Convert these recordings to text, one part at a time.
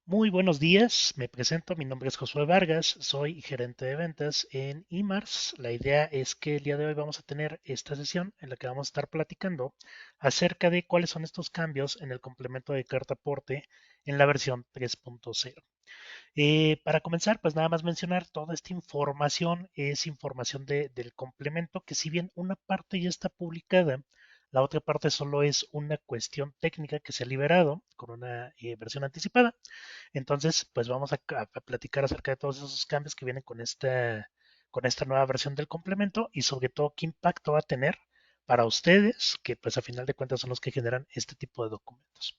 Muy buenos días, me presento, mi nombre es Josué Vargas, soy gerente de ventas en IMARS. La idea es que el día de hoy vamos a tener esta sesión en la que vamos a estar platicando acerca de cuáles son estos cambios en el complemento de carta aporte en la versión 3.0. Para comenzar, pues nada más mencionar, toda esta información es información del complemento, que si bien una parte ya está publicada, la otra parte solo es una cuestión técnica que se ha liberado con una versión anticipada. Entonces, pues vamos a platicar acerca de todos esos cambios que vienen con esta nueva versión del complemento y sobre todo qué impacto va a tener para ustedes, que pues a final de cuentas son los que generan este tipo de documentos.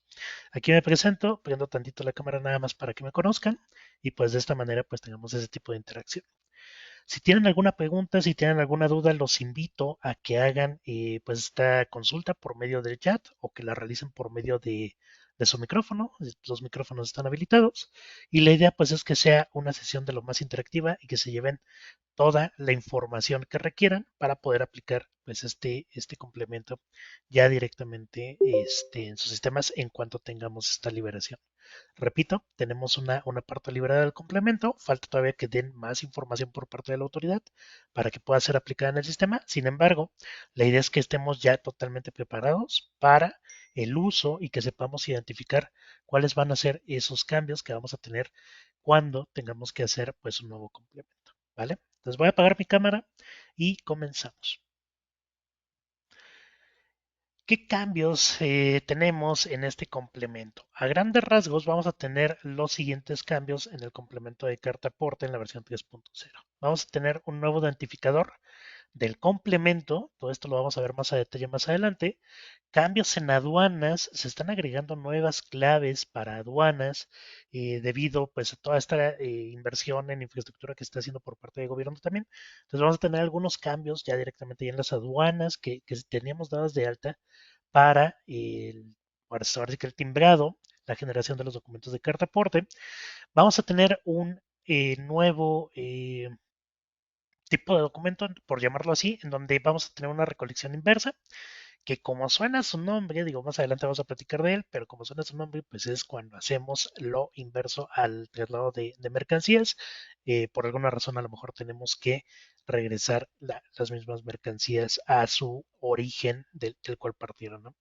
Aquí me presento, prendo tantito la cámara nada más para que me conozcan y pues de esta manera pues tengamos ese tipo de interacción. Si tienen alguna pregunta, si tienen alguna duda, los invito a que hagan pues esta consulta por medio del chat o que la realicen por medio de su micrófono. Los micrófonos están habilitados y la idea pues es que sea una sesión de lo más interactiva y que se lleven toda la información que requieran para poder aplicar pues este complemento ya directamente en sus sistemas en cuanto tengamos esta liberación. Repito, tenemos una parte liberada del complemento, falta todavía que den más información por parte de la autoridad para que pueda ser aplicada en el sistema. Sin embargo, la idea es que estemos ya totalmente preparados para el uso y que sepamos identificar cuáles van a ser esos cambios que vamos a tener cuando tengamos que hacer pues un nuevo complemento, ¿vale? Entonces voy a apagar mi cámara y comenzamos. ¿Qué cambios tenemos en este complemento? A grandes rasgos vamos a tener los siguientes cambios en el complemento de carta aporte en la versión 3.0. Vamos a tener un nuevo identificador del complemento, todo esto lo vamos a ver más a detalle más adelante. Cambios en aduanas, se están agregando nuevas claves para aduanas debido pues a toda esta inversión en infraestructura que se está haciendo por parte del gobierno también. Entonces vamos a tener algunos cambios ya directamente ya en las aduanas que teníamos dadas de alta para para saber que el timbrado, la generación de los documentos de carta aporte. Vamos a tener un nuevo tipo de documento, por llamarlo así, en donde vamos a tener una recolección inversa, que como suena su nombre, digo, más adelante vamos a platicar de él, pero como suena su nombre, pues es cuando hacemos lo inverso al traslado de mercancías. Por alguna razón a lo mejor tenemos que regresar las mismas mercancías a su origen del cual partieron, ¿no?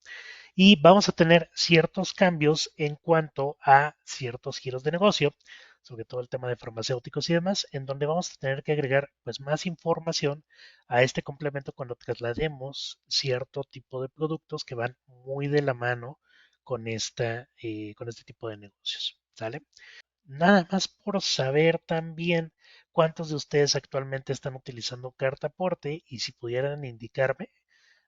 Y vamos a tener ciertos cambios en cuanto a ciertos giros de negocio, sobre todo el tema de farmacéuticos y demás, en donde vamos a tener que agregar pues más información a este complemento cuando traslademos cierto tipo de productos que van muy de la mano con este tipo de negocios. ¿Sale? Nada más por saber también cuántos de ustedes actualmente están utilizando carta aporte y si pudieran indicarme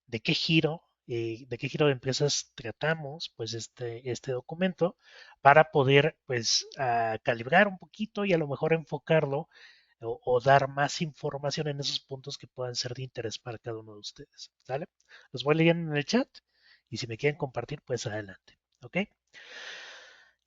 de qué giro de empresas tratamos, pues este documento, para poder, pues, calibrar un poquito y a lo mejor enfocarlo o dar más información en esos puntos que puedan ser de interés para cada uno de ustedes, ¿sale? Los voy leyendo en el chat y si me quieren compartir, pues adelante, ¿ok?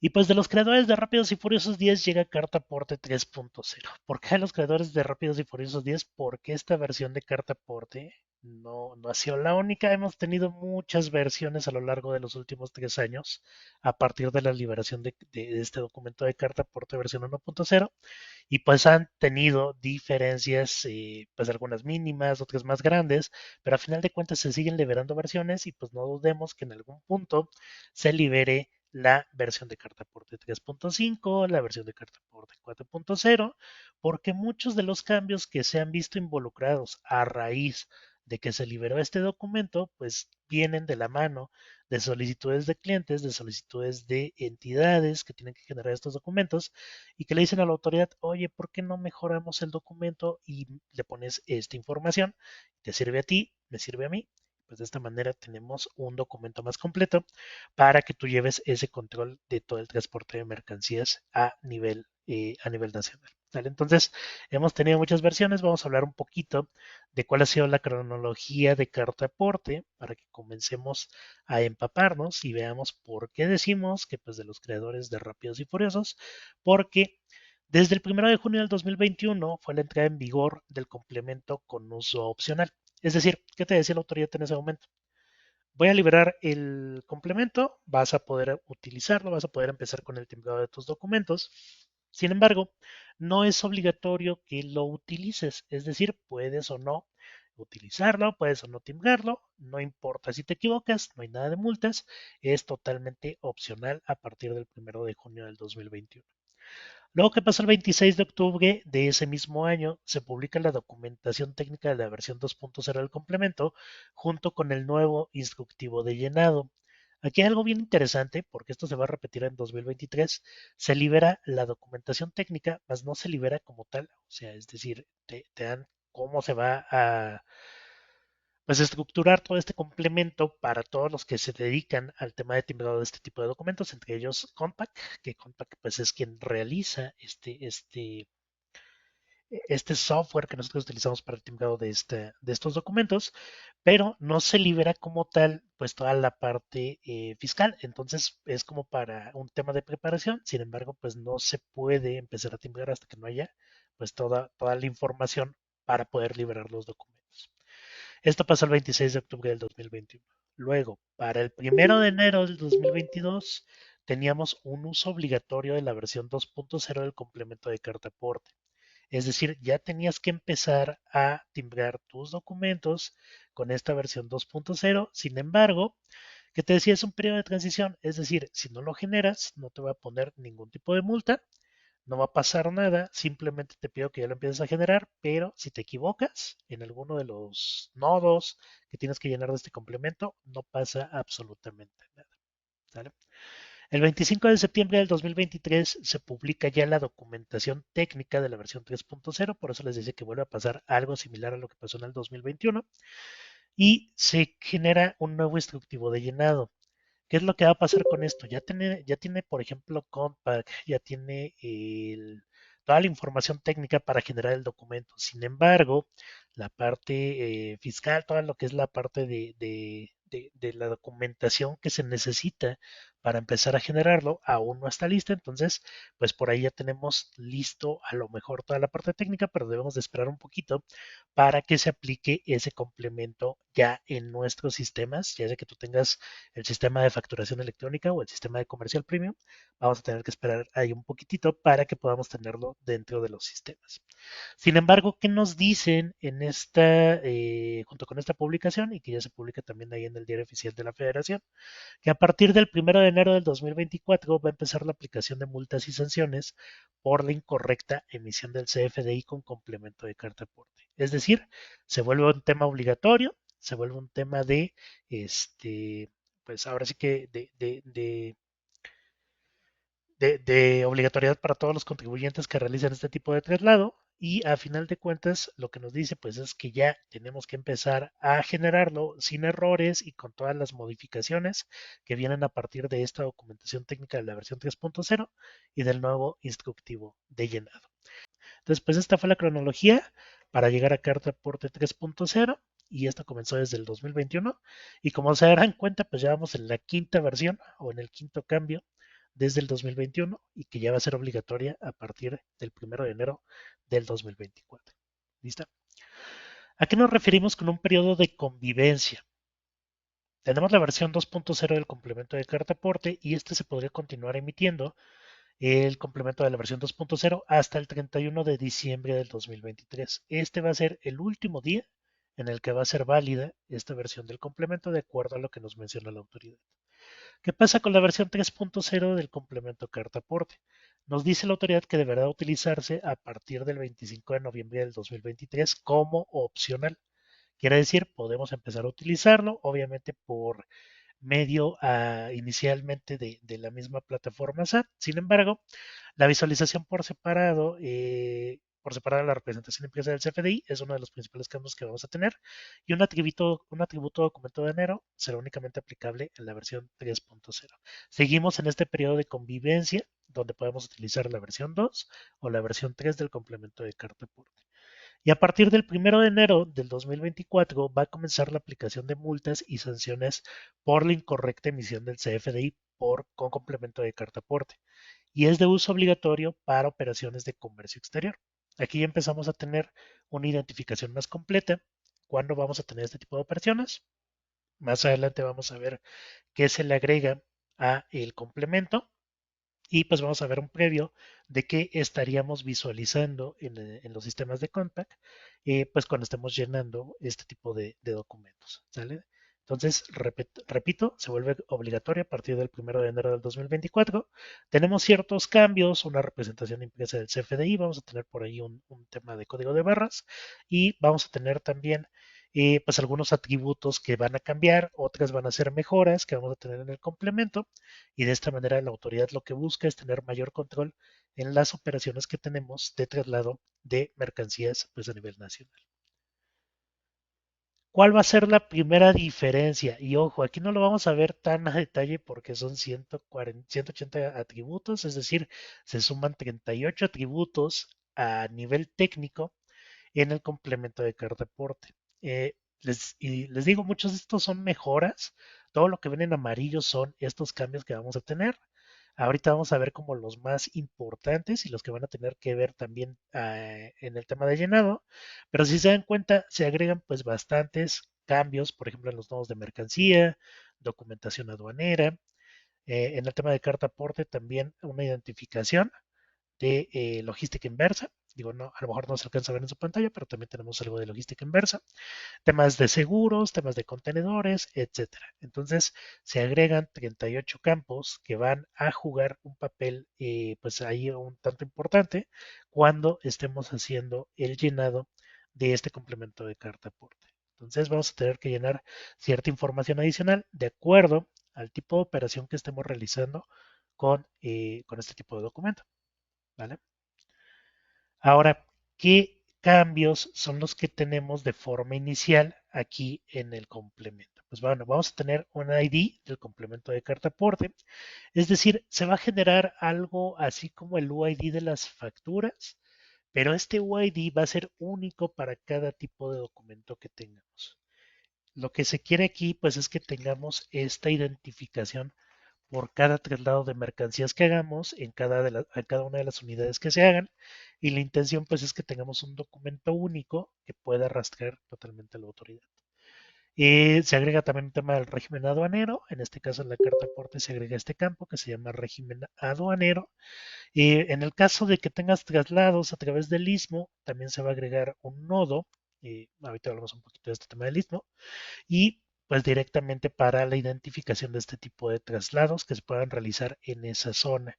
Y pues de los creadores de Rápidos y Furiosos 10 llega Carta Aporte 3.0. ¿Por qué los creadores de Rápidos y Furiosos 10? Porque esta versión de Carta Aporte no ha sido la única. Hemos tenido muchas versiones a lo largo de los últimos 3 años a partir de la liberación de este documento de Carta Aporte versión 1.0 y pues han tenido diferencias, pues algunas mínimas, otras más grandes, pero a final de cuentas se siguen liberando versiones y pues no dudemos que en algún punto se libere la versión de carta aporte 3.5, la versión de carta aporte 4.0, porque muchos de los cambios que se han visto involucrados a raíz de que se liberó este documento, pues vienen de la mano de solicitudes de clientes, de solicitudes de entidades que tienen que generar estos documentos y que le dicen a la autoridad, oye, ¿por qué no mejoramos el documento y le pones esta información? Te sirve a ti, me sirve a mí. Pues de esta manera tenemos un documento más completo para que tú lleves ese control de todo el transporte de mercancías a nivel nacional. ¿Vale? Entonces, hemos tenido muchas versiones, vamos a hablar un poquito de cuál ha sido la cronología de carta aporte para que comencemos a empaparnos y veamos por qué decimos que pues de los creadores de Rápidos y Furiosos, porque desde el 1 de junio del 2021 fue la entrada en vigor del complemento con uso opcional. Es decir, ¿qué te decía la autoridad en ese momento? voy a liberar el complemento, vas a poder utilizarlo, vas a poder empezar con el timbrado de tus documentos. Sin embargo, no es obligatorio que lo utilices, es decir, puedes o no utilizarlo, puedes o no timbrarlo, no importa si te equivocas, no hay nada de multas, es totalmente opcional a partir del 1 de junio del 2021. Luego, ¿qué pasa el 26 de octubre de ese mismo año? Se publica la documentación técnica de la versión 2.0 del complemento junto con el nuevo instructivo de llenado. Aquí hay algo bien interesante, porque esto se va a repetir en 2023. Se libera la documentación técnica, mas no se libera como tal. O sea, es decir, te dan cómo se va a pues estructurar todo este complemento para todos los que se dedican al tema de timbrado de este tipo de documentos, entre ellos Compact, que Compact pues es quien realiza este software que nosotros utilizamos para el timbrado de estos documentos, pero no se libera como tal pues toda la parte fiscal. Entonces es como para un tema de preparación, sin embargo pues no se puede empezar a timbrar hasta que no haya pues toda la información para poder liberar los documentos. Esto pasó el 26 de octubre del 2021. Luego, para el 1 de enero del 2022, teníamos un uso obligatorio de la versión 2.0 del complemento de carta aporte. Es decir, ya tenías que empezar a timbrar tus documentos con esta versión 2.0. Sin embargo, que te decía, es un periodo de transición. Es decir, si no lo generas, no te va a poner ningún tipo de multa, no va a pasar nada, simplemente te pido que ya lo empieces a generar, pero si te equivocas en alguno de los nodos que tienes que llenar de este complemento, no pasa absolutamente nada. ¿Sale? El 25 de septiembre del 2023 se publica ya la documentación técnica de la versión 3.0, por eso les decía que vuelve a pasar algo similar a lo que pasó en el 2021, y se genera un nuevo instructivo de llenado. ¿Qué es lo que va a pasar con esto? Ya tiene por ejemplo, Compact, ya tiene toda la información técnica para generar el documento. Sin embargo, la parte fiscal, toda lo que es la parte de la documentación que se necesita para empezar a generarlo, aún no está lista. Entonces, pues por ahí ya tenemos listo a lo mejor toda la parte técnica, pero debemos de esperar un poquito para que se aplique ese complemento ya en nuestros sistemas, ya sea que tú tengas el sistema de facturación electrónica o el sistema de comercial premium, vamos a tener que esperar ahí un poquitito para que podamos tenerlo dentro de los sistemas. Sin embargo, ¿qué nos dicen en junto con esta publicación y que ya se publica también ahí en el diario oficial de la Federación? Que a partir del 1 de enero del 2024 va a empezar la aplicación de multas y sanciones por la incorrecta emisión del CFDI con complemento de carta aporte. Es decir, se vuelve un tema obligatorio, se vuelve un tema este, pues ahora sí que de obligatoriedad para todos los contribuyentes que realicen este tipo de traslado. Y a final de cuentas, lo que nos dice pues es que ya tenemos que empezar a generarlo sin errores y con todas las modificaciones que vienen a partir de esta documentación técnica de la versión 3.0 y del nuevo instructivo de llenado. Entonces, pues esta fue la cronología para llegar a Carta Aporte 3.0 y esto comenzó desde el 2021 y como se darán cuenta, pues ya vamos en la quinta versión o en el quinto cambio desde el 2021 y que ya va a ser obligatoria a partir del 1 de enero del 2024. ¿Listo? ¿A qué nos referimos con un periodo de convivencia? Tenemos la versión 2.0 del complemento de carta aporte y este se podría continuar emitiendo el complemento de la versión 2.0 hasta el 31 de diciembre del 2023. Este va a ser el último día en el que va a ser válida esta versión del complemento de acuerdo a lo que nos menciona la autoridad. ¿Qué pasa con la versión 3.0 del complemento carta aporte? Nos dice la autoridad que deberá utilizarse a partir del 25 de noviembre del 2023 como opcional. Quiere decir, podemos empezar a utilizarlo, obviamente por medio inicialmente de la misma plataforma SAP. Sin embargo, la visualización por separado de la representación impresa del CFDI es uno de los principales cambios que vamos a tener y un atributo documento de enero será únicamente aplicable en la versión 3.0. Seguimos en este periodo de convivencia donde podemos utilizar la versión 2 o la versión 3 del complemento de carta aporte. Y a partir del 1 de enero del 2024 va a comenzar la aplicación de multas y sanciones por la incorrecta emisión del CFDI con complemento de carta aporte. Y es de uso obligatorio para operaciones de comercio exterior. Aquí ya empezamos a tener una identificación más completa. ¿Cuándo vamos a tener este tipo de operaciones? Más adelante vamos a ver qué se le agrega a el complemento y pues vamos a ver un previo de qué estaríamos visualizando en los sistemas de Compact, pues cuando estemos llenando este tipo de documentos, ¿sale? Entonces, repito, se vuelve obligatoria a partir del 1 de enero del 2024. Tenemos ciertos cambios, una representación impresa del CFDI, vamos a tener por ahí un tema de código de barras y vamos a tener también pues algunos atributos que van a cambiar, otras van a ser mejoras que vamos a tener en el complemento y de esta manera la autoridad lo que busca es tener mayor control en las operaciones que tenemos de traslado de mercancías pues a nivel nacional. ¿Cuál va a ser la primera diferencia? Y ojo, aquí no lo vamos a ver tan a detalle porque son 140, 180 atributos, es decir, se suman 38 atributos a nivel técnico en el complemento de carta aporte. Y les digo, muchos de estos son mejoras. Todo lo que ven en amarillo son estos cambios que vamos a tener. Ahorita vamos a ver como los más importantes y los que van a tener que ver también en el tema de llenado. Pero si se dan cuenta, se agregan pues bastantes cambios, por ejemplo, en los nodos de mercancía, documentación aduanera. En el tema de carta aporte también una identificación de logística inversa. Digo, no, a lo mejor no se alcanza a ver en su pantalla, pero también tenemos algo de logística inversa, temas de seguros, temas de contenedores, etcétera. Entonces, se agregan 38 campos que van a jugar un papel, pues ahí un tanto importante cuando estemos haciendo el llenado de este complemento de carta aporte. Entonces, vamos a tener que llenar cierta información adicional de acuerdo al tipo de operación que estemos realizando con este tipo de documento. ¿Vale? Ahora, ¿qué cambios son los que tenemos de forma inicial aquí en el complemento? Pues bueno, vamos a tener un ID del complemento de carta aporte, es decir, se va a generar algo así como el UID de las facturas, pero este UID va a ser único para cada tipo de documento que tengamos. Lo que se quiere aquí, pues, es que tengamos esta identificación por cada traslado de mercancías que hagamos en cada una de las unidades que se hagan. Y la intención pues es que tengamos un documento único que pueda rastrear totalmente a la autoridad. Se agrega también un tema del régimen aduanero. En este caso en la carta aporte se agrega este campo que se llama régimen aduanero. En el caso de que tengas traslados a través del istmo, también se va a agregar un nodo. Ahorita hablamos un poquito de este tema del istmo y pues directamente para la identificación de este tipo de traslados que se puedan realizar en esa zona.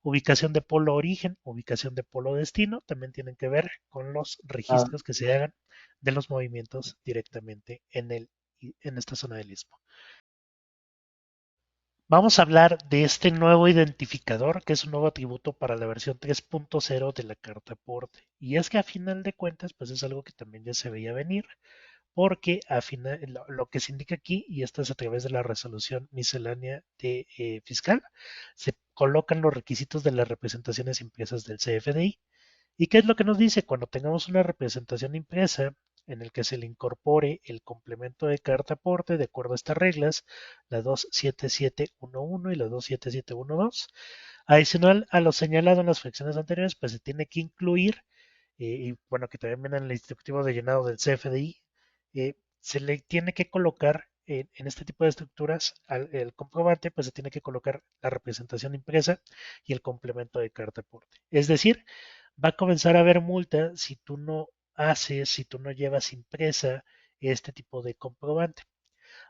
Ubicación de polo origen, ubicación de polo destino, también tienen que ver con los Ah, registros que se hagan de los movimientos directamente en esta zona del istmo. Vamos a hablar de este nuevo identificador, que es un nuevo atributo para la versión 3.0 de la carta aporte. Y es que a final de cuentas, pues es algo que también ya se veía venir porque al final lo que se indica aquí, y esto es a través de la resolución miscelánea de, fiscal, se colocan los requisitos de las representaciones impresas del CFDI. ¿Y qué es lo que nos dice? Cuando tengamos una representación impresa en el que se le incorpore el complemento de carta aporte de acuerdo a estas reglas, la 27711 y la 27712, adicional a lo señalado en las fracciones anteriores, pues se tiene que incluir y bueno, que también viene en el instructivo de llenado del CFDI, se le tiene que colocar en este tipo de estructuras al el comprobante, pues se tiene que colocar la representación impresa y el complemento de carta aporte. Es decir, va a comenzar a haber multa si tú no haces, si tú no llevas impresa este tipo de comprobante.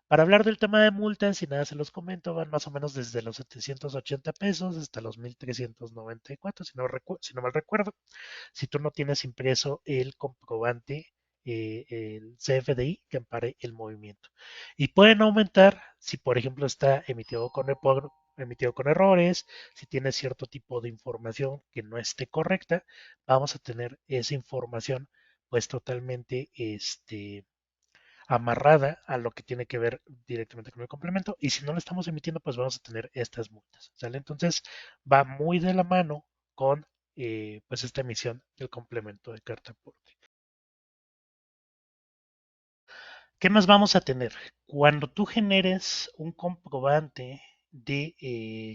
Para hablar del tema de multas, si nada se los comento, van más o menos desde los 780 pesos hasta los 1394, si no mal recuerdo si tú no tienes impreso el comprobante, el CFDI que ampare el movimiento. Y pueden aumentar si, por ejemplo, está emitido con errores, si tiene cierto tipo de información que no esté correcta, vamos a tener esa información pues totalmente amarrada a lo que tiene que ver directamente con el complemento y si no lo estamos emitiendo pues vamos a tener estas multas, ¿sale? Entonces va muy de la mano con pues esta emisión del complemento de carta aporte. ¿Qué más vamos a tener? Cuando tú generes un comprobante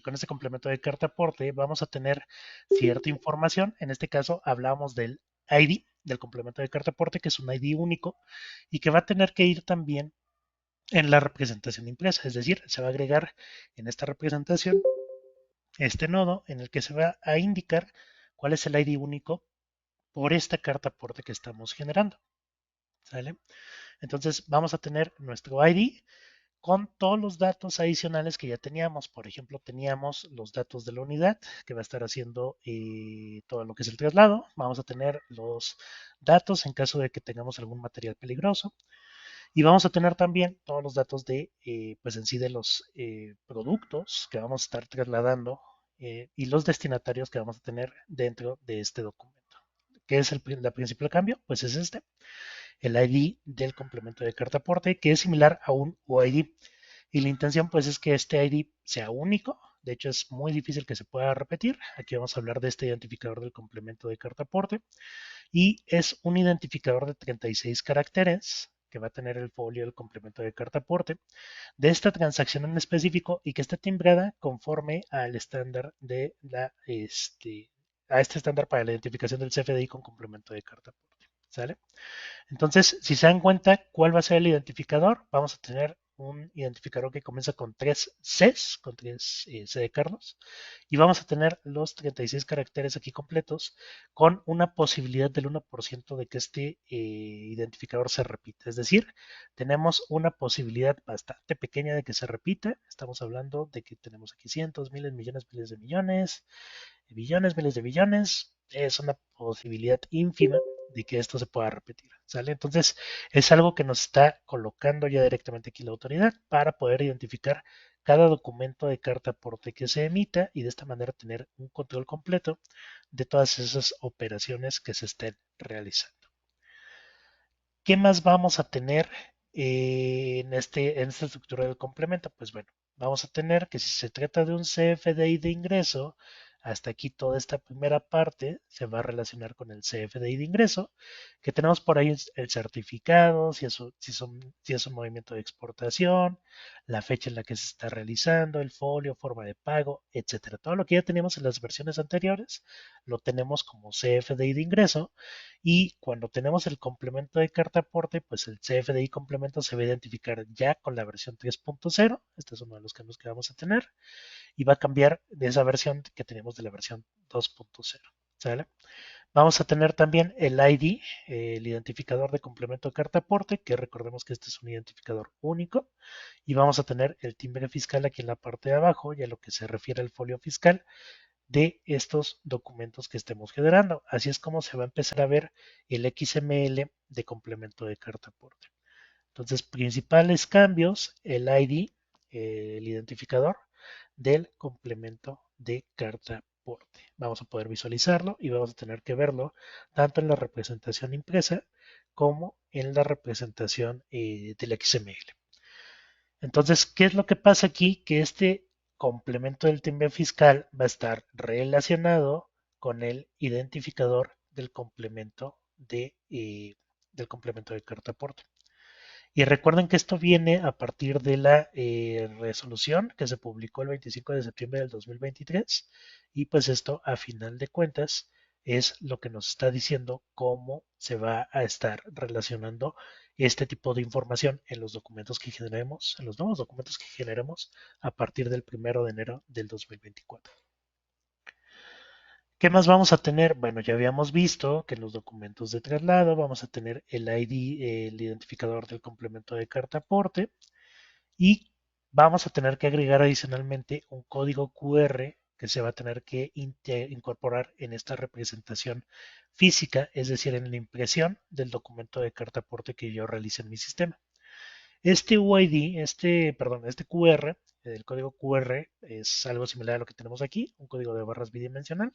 con este complemento de carta aporte, vamos a tener cierta información. En este caso, hablamos del ID, del complemento de carta aporte, que es un ID único y que va a tener que ir también en la representación impresa. Es decir, se va a agregar en esta representación este nodo en el que se va a indicar cuál es el ID único por esta carta aporte que estamos generando. ¿Sale? Entonces vamos a tener nuestro ID con todos los datos adicionales que ya teníamos. Por ejemplo, teníamos los datos de la unidad que va a estar haciendo todo lo que es el traslado. Vamos a tener los datos en caso de que tengamos algún material peligroso. Y vamos a tener también todos los datos de, pues en sí, de los productos que vamos a estar trasladando y los destinatarios que vamos a tener dentro de este documento. ¿Qué es la principal cambio? Pues es el ID del complemento de carta aporte, que es similar a un UID. Y la intención pues es que este ID sea único. De hecho, es muy difícil que se pueda repetir. Aquí vamos a hablar de este identificador del complemento de carta aporte. Y es un identificador de 36 caracteres que va a tener el folio del complemento de carta aporte de esta transacción en específico y que está timbrada conforme al estándar de a este estándar para la identificación del CFDI con complemento de carta aporte. ¿Sale? Entonces, si se dan cuenta, ¿cuál va a ser el identificador? Vamos a tener un identificador que comienza con 3 Cs, con 3 C de Carlos, y vamos a tener los 36 caracteres aquí completos con una posibilidad del 1% de que este identificador se repita. Es decir, tenemos una posibilidad bastante pequeña de que se repita. Estamos hablando de que tenemos aquí cientos, miles, millones, miles de millones, billones, miles de billones. Es una posibilidad ínfima de que esto se pueda repetir, ¿sale? Entonces, es algo que nos está colocando ya directamente aquí la autoridad para poder identificar cada documento de carta aporte que se emita y de esta manera tener un control completo de todas esas operaciones que se estén realizando. ¿Qué más vamos a tener en esta estructura del complemento? Pues bueno, vamos a tener que si se trata de un CFDI de ingreso, hasta aquí toda esta primera parte se va a relacionar con el CFDI de ingreso, que tenemos por ahí el certificado, si es un movimiento de exportación, la fecha en la que se está realizando, el folio, forma de pago, etcétera. Todo lo que ya teníamos en las versiones anteriores lo tenemos como CFDI de ingreso y cuando tenemos el complemento de carta aporte, pues el CFDI complemento se va a identificar ya con la versión 3.0. Este es uno de los cambios que vamos a tener. Y va a cambiar de esa versión que tenemos de la versión 2.0. ¿Sale? Vamos a tener también el ID, el identificador de complemento de carta aporte, que recordemos que este es un identificador único. Y vamos a tener el timbre fiscal aquí en la parte de abajo, y a lo que se refiere al folio fiscal, de estos documentos que estemos generando. Así es como se va a empezar a ver el XML de complemento de carta aporte. Entonces, principales cambios, el ID, el identificador del complemento de carta aporte. Vamos a poder visualizarlo y vamos a tener que verlo tanto en la representación impresa como en la representación del XML. Entonces, ¿qué es lo que pasa aquí? Que este complemento del timbre fiscal va a estar relacionado con el identificador del complemento de carta aporte. Y recuerden que esto viene a partir de la resolución que se publicó el 25 de septiembre del 2023 y pues esto a final de cuentas es lo que nos está diciendo cómo se va a estar relacionando este tipo de información en los documentos que generemos, en los nuevos documentos que generemos a partir del 1 de enero del 2024. ¿Qué más vamos a tener? Bueno, ya habíamos visto que en los documentos de traslado vamos a tener el ID, el identificador del complemento de carta aporte, y vamos a tener que agregar adicionalmente un código QR que se va a tener que incorporar en esta representación física, es decir, en la impresión del documento de carta aporte que yo realice en mi sistema. Este UID, este QR, el código QR es algo similar a lo que tenemos aquí, un código de barras bidimensional.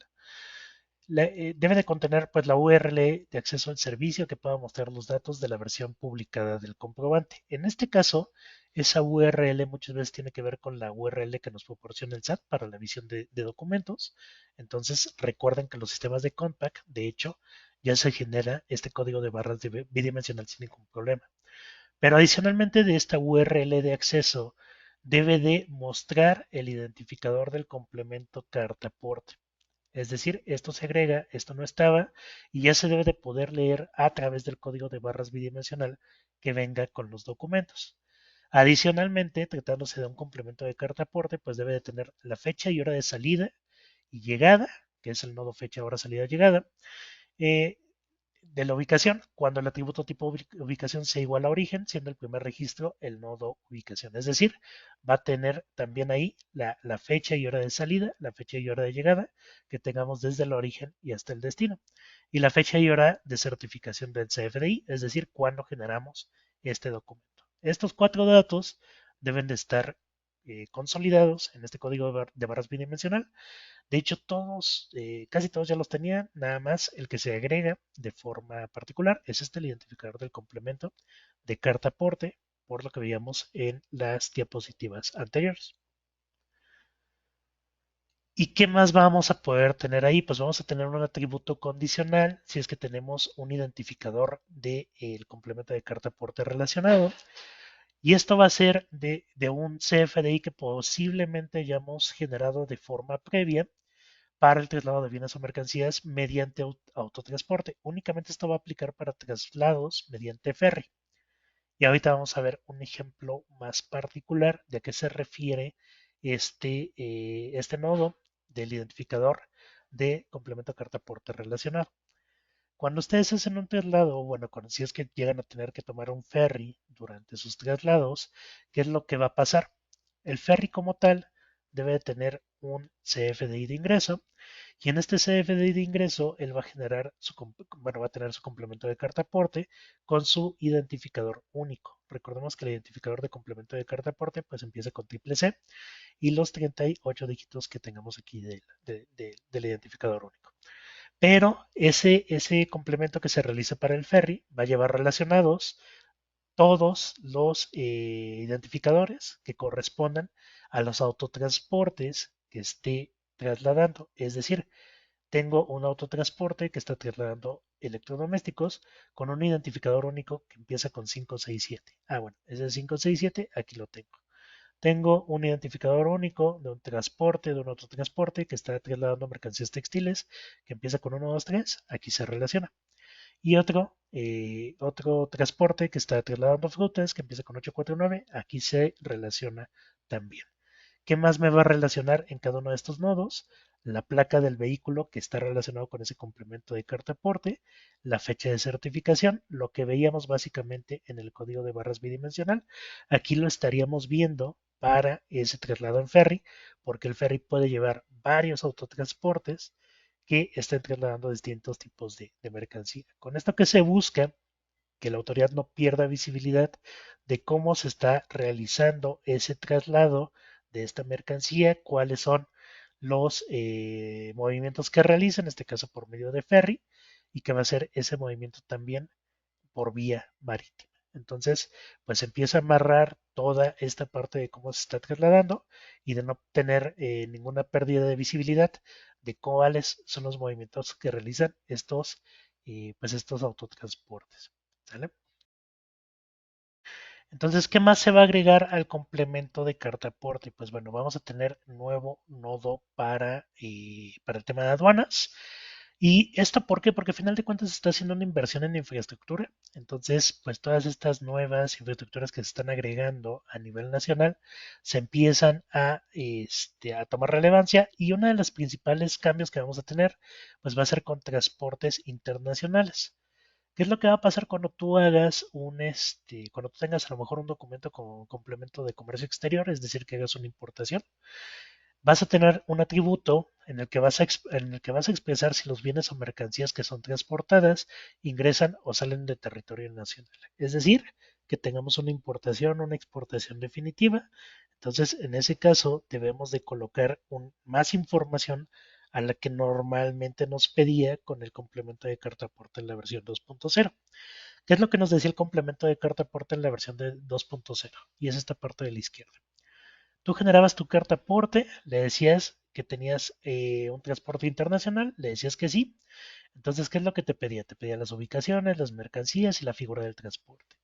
Debe de contener pues la URL de acceso al servicio que pueda mostrar los datos de la versión publicada del comprobante. En este caso, esa URL muchas veces tiene que ver con la URL que nos proporciona el SAT para la visión de documentos. Entonces, recuerden que los sistemas de Compact, de hecho, ya se genera este código de barras bidimensional sin ningún problema. Pero adicionalmente de esta URL de acceso, debe de mostrar el identificador del complemento carta aporte. Es decir, esto se agrega, esto no estaba, y ya se debe de poder leer a través del código de barras bidimensional que venga con los documentos. Adicionalmente, tratándose de un complemento de carta aporte, pues debe de tener la fecha y hora de salida y llegada, que es el nodo fecha, hora, salida, llegada, eh, de la ubicación, cuando el atributo tipo ubicación sea igual a origen, siendo el primer registro el nodo ubicación. Es decir, va a tener también ahí la fecha y hora de salida, la fecha y hora de llegada que tengamos desde el origen y hasta el destino. Y la fecha y hora de certificación del CFDI, es decir, cuando generamos este documento. Estos cuatro datos deben de estar consolidados en este código de barras bidimensional. De hecho, todos, casi todos ya los tenían, nada más el que se agrega de forma particular es este, el identificador del complemento de carta aporte, por lo que veíamos en las diapositivas anteriores. ¿Y qué más vamos a poder tener ahí? Pues vamos a tener un atributo condicional si es que tenemos un identificador del complemento de carta aporte relacionado. Y esto va a ser de un CFDI que posiblemente hayamos generado de forma previa para el traslado de bienes o mercancías mediante autotransporte. Únicamente esto va a aplicar para traslados mediante ferry. Y ahorita vamos a ver un ejemplo más particular de a qué se refiere este nodo del identificador de complemento carta aporte relacionado. Cuando ustedes hacen un traslado, bueno, cuando si es que llegan a tener que tomar un ferry durante sus traslados, ¿qué es lo que va a pasar? El ferry como tal debe tener un CFDI de ingreso y en este CFDI de ingreso él va a generar bueno, va a tener su complemento de carta aporte con su identificador único. Recordemos que el identificador de complemento de carta aporte pues empieza con triple C y los 38 dígitos que tengamos aquí del identificador único. Pero ese complemento que se realiza para el ferry va a llevar relacionados todos los identificadores que correspondan a los autotransportes que esté trasladando. Es decir, tengo un autotransporte que está trasladando electrodomésticos con un identificador único que empieza con 567. Ah, bueno, ese 567 aquí lo tengo. Tengo un identificador único de un transporte, de un autotransporte que está trasladando mercancías textiles que empieza con 123, aquí se relaciona. Y otro transporte que está trasladando frutas que empieza con 849, aquí se relaciona también. ¿Qué más me va a relacionar en cada uno de estos nodos? La placa del vehículo que está relacionado con ese complemento de carta aporte, la fecha de certificación, lo que veíamos básicamente en el código de barras bidimensional. Aquí lo estaríamos viendo para ese traslado en ferry, porque el ferry puede llevar varios autotransportes que estén trasladando distintos tipos de mercancía. Con esto que se busca que la autoridad no pierda visibilidad de cómo se está realizando ese traslado de esta mercancía, cuáles son los movimientos que realiza, en este caso por medio de ferry, y que va a ser ese movimiento también por vía marítima. Entonces, pues empieza a amarrar toda esta parte de cómo se está trasladando y de no tener ninguna pérdida de visibilidad de cuáles son los movimientos que realizan pues estos autotransportes. ¿Sale? Entonces, ¿qué más se va a agregar al complemento de carta aporte? Pues bueno, vamos a tener nuevo nodo para el tema de aduanas. ¿Y esto por qué? Porque al final de cuentas se está haciendo una inversión en infraestructura. Entonces, pues todas estas nuevas infraestructuras que se están agregando a nivel nacional se empiezan a tomar relevancia y uno de los principales cambios que vamos a tener, pues va a ser con transportes internacionales. ¿Qué es lo que va a pasar cuando tú hagas cuando tú tengas a lo mejor un documento con complemento de comercio exterior, es decir, que hagas una importación? Vas a tener un atributo en el que vas a expresar si los bienes o mercancías que son transportadas ingresan o salen de territorio nacional. Es decir, que tengamos una importación o una exportación definitiva. Entonces, en ese caso, debemos de colocar más información a la que normalmente nos pedía con el complemento de carta aporte en la versión 2.0. ¿Qué es lo que nos decía el complemento de carta aporte en la versión de 2.0? Y es esta parte de la izquierda. Tú generabas tu carta aporte, le decías que tenías un transporte internacional, le decías que sí. Entonces, ¿qué es lo que te pedía? Te pedía las ubicaciones, las mercancías y la figura del transporte.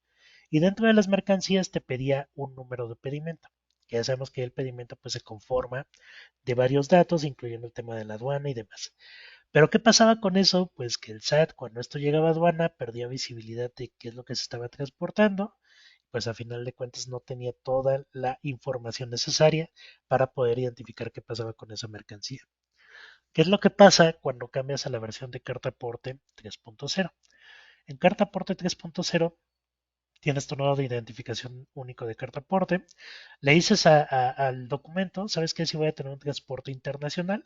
Y dentro de las mercancías te pedía un número de pedimento. Que ya sabemos que el pedimento pues se conforma de varios datos, incluyendo el tema de la aduana y demás. Pero ¿qué pasaba con eso? Pues que el SAT, cuando esto llegaba a aduana, perdía visibilidad de qué es lo que se estaba transportando pues a final de cuentas no tenía toda la información necesaria para poder identificar qué pasaba con esa mercancía. ¿Qué es lo que pasa cuando cambias a la versión de carta aporte 3.0? En carta aporte 3.0 tienes tu nodo de identificación único de carta aporte, le dices al documento, ¿sabes qué? Si voy a tener un transporte internacional,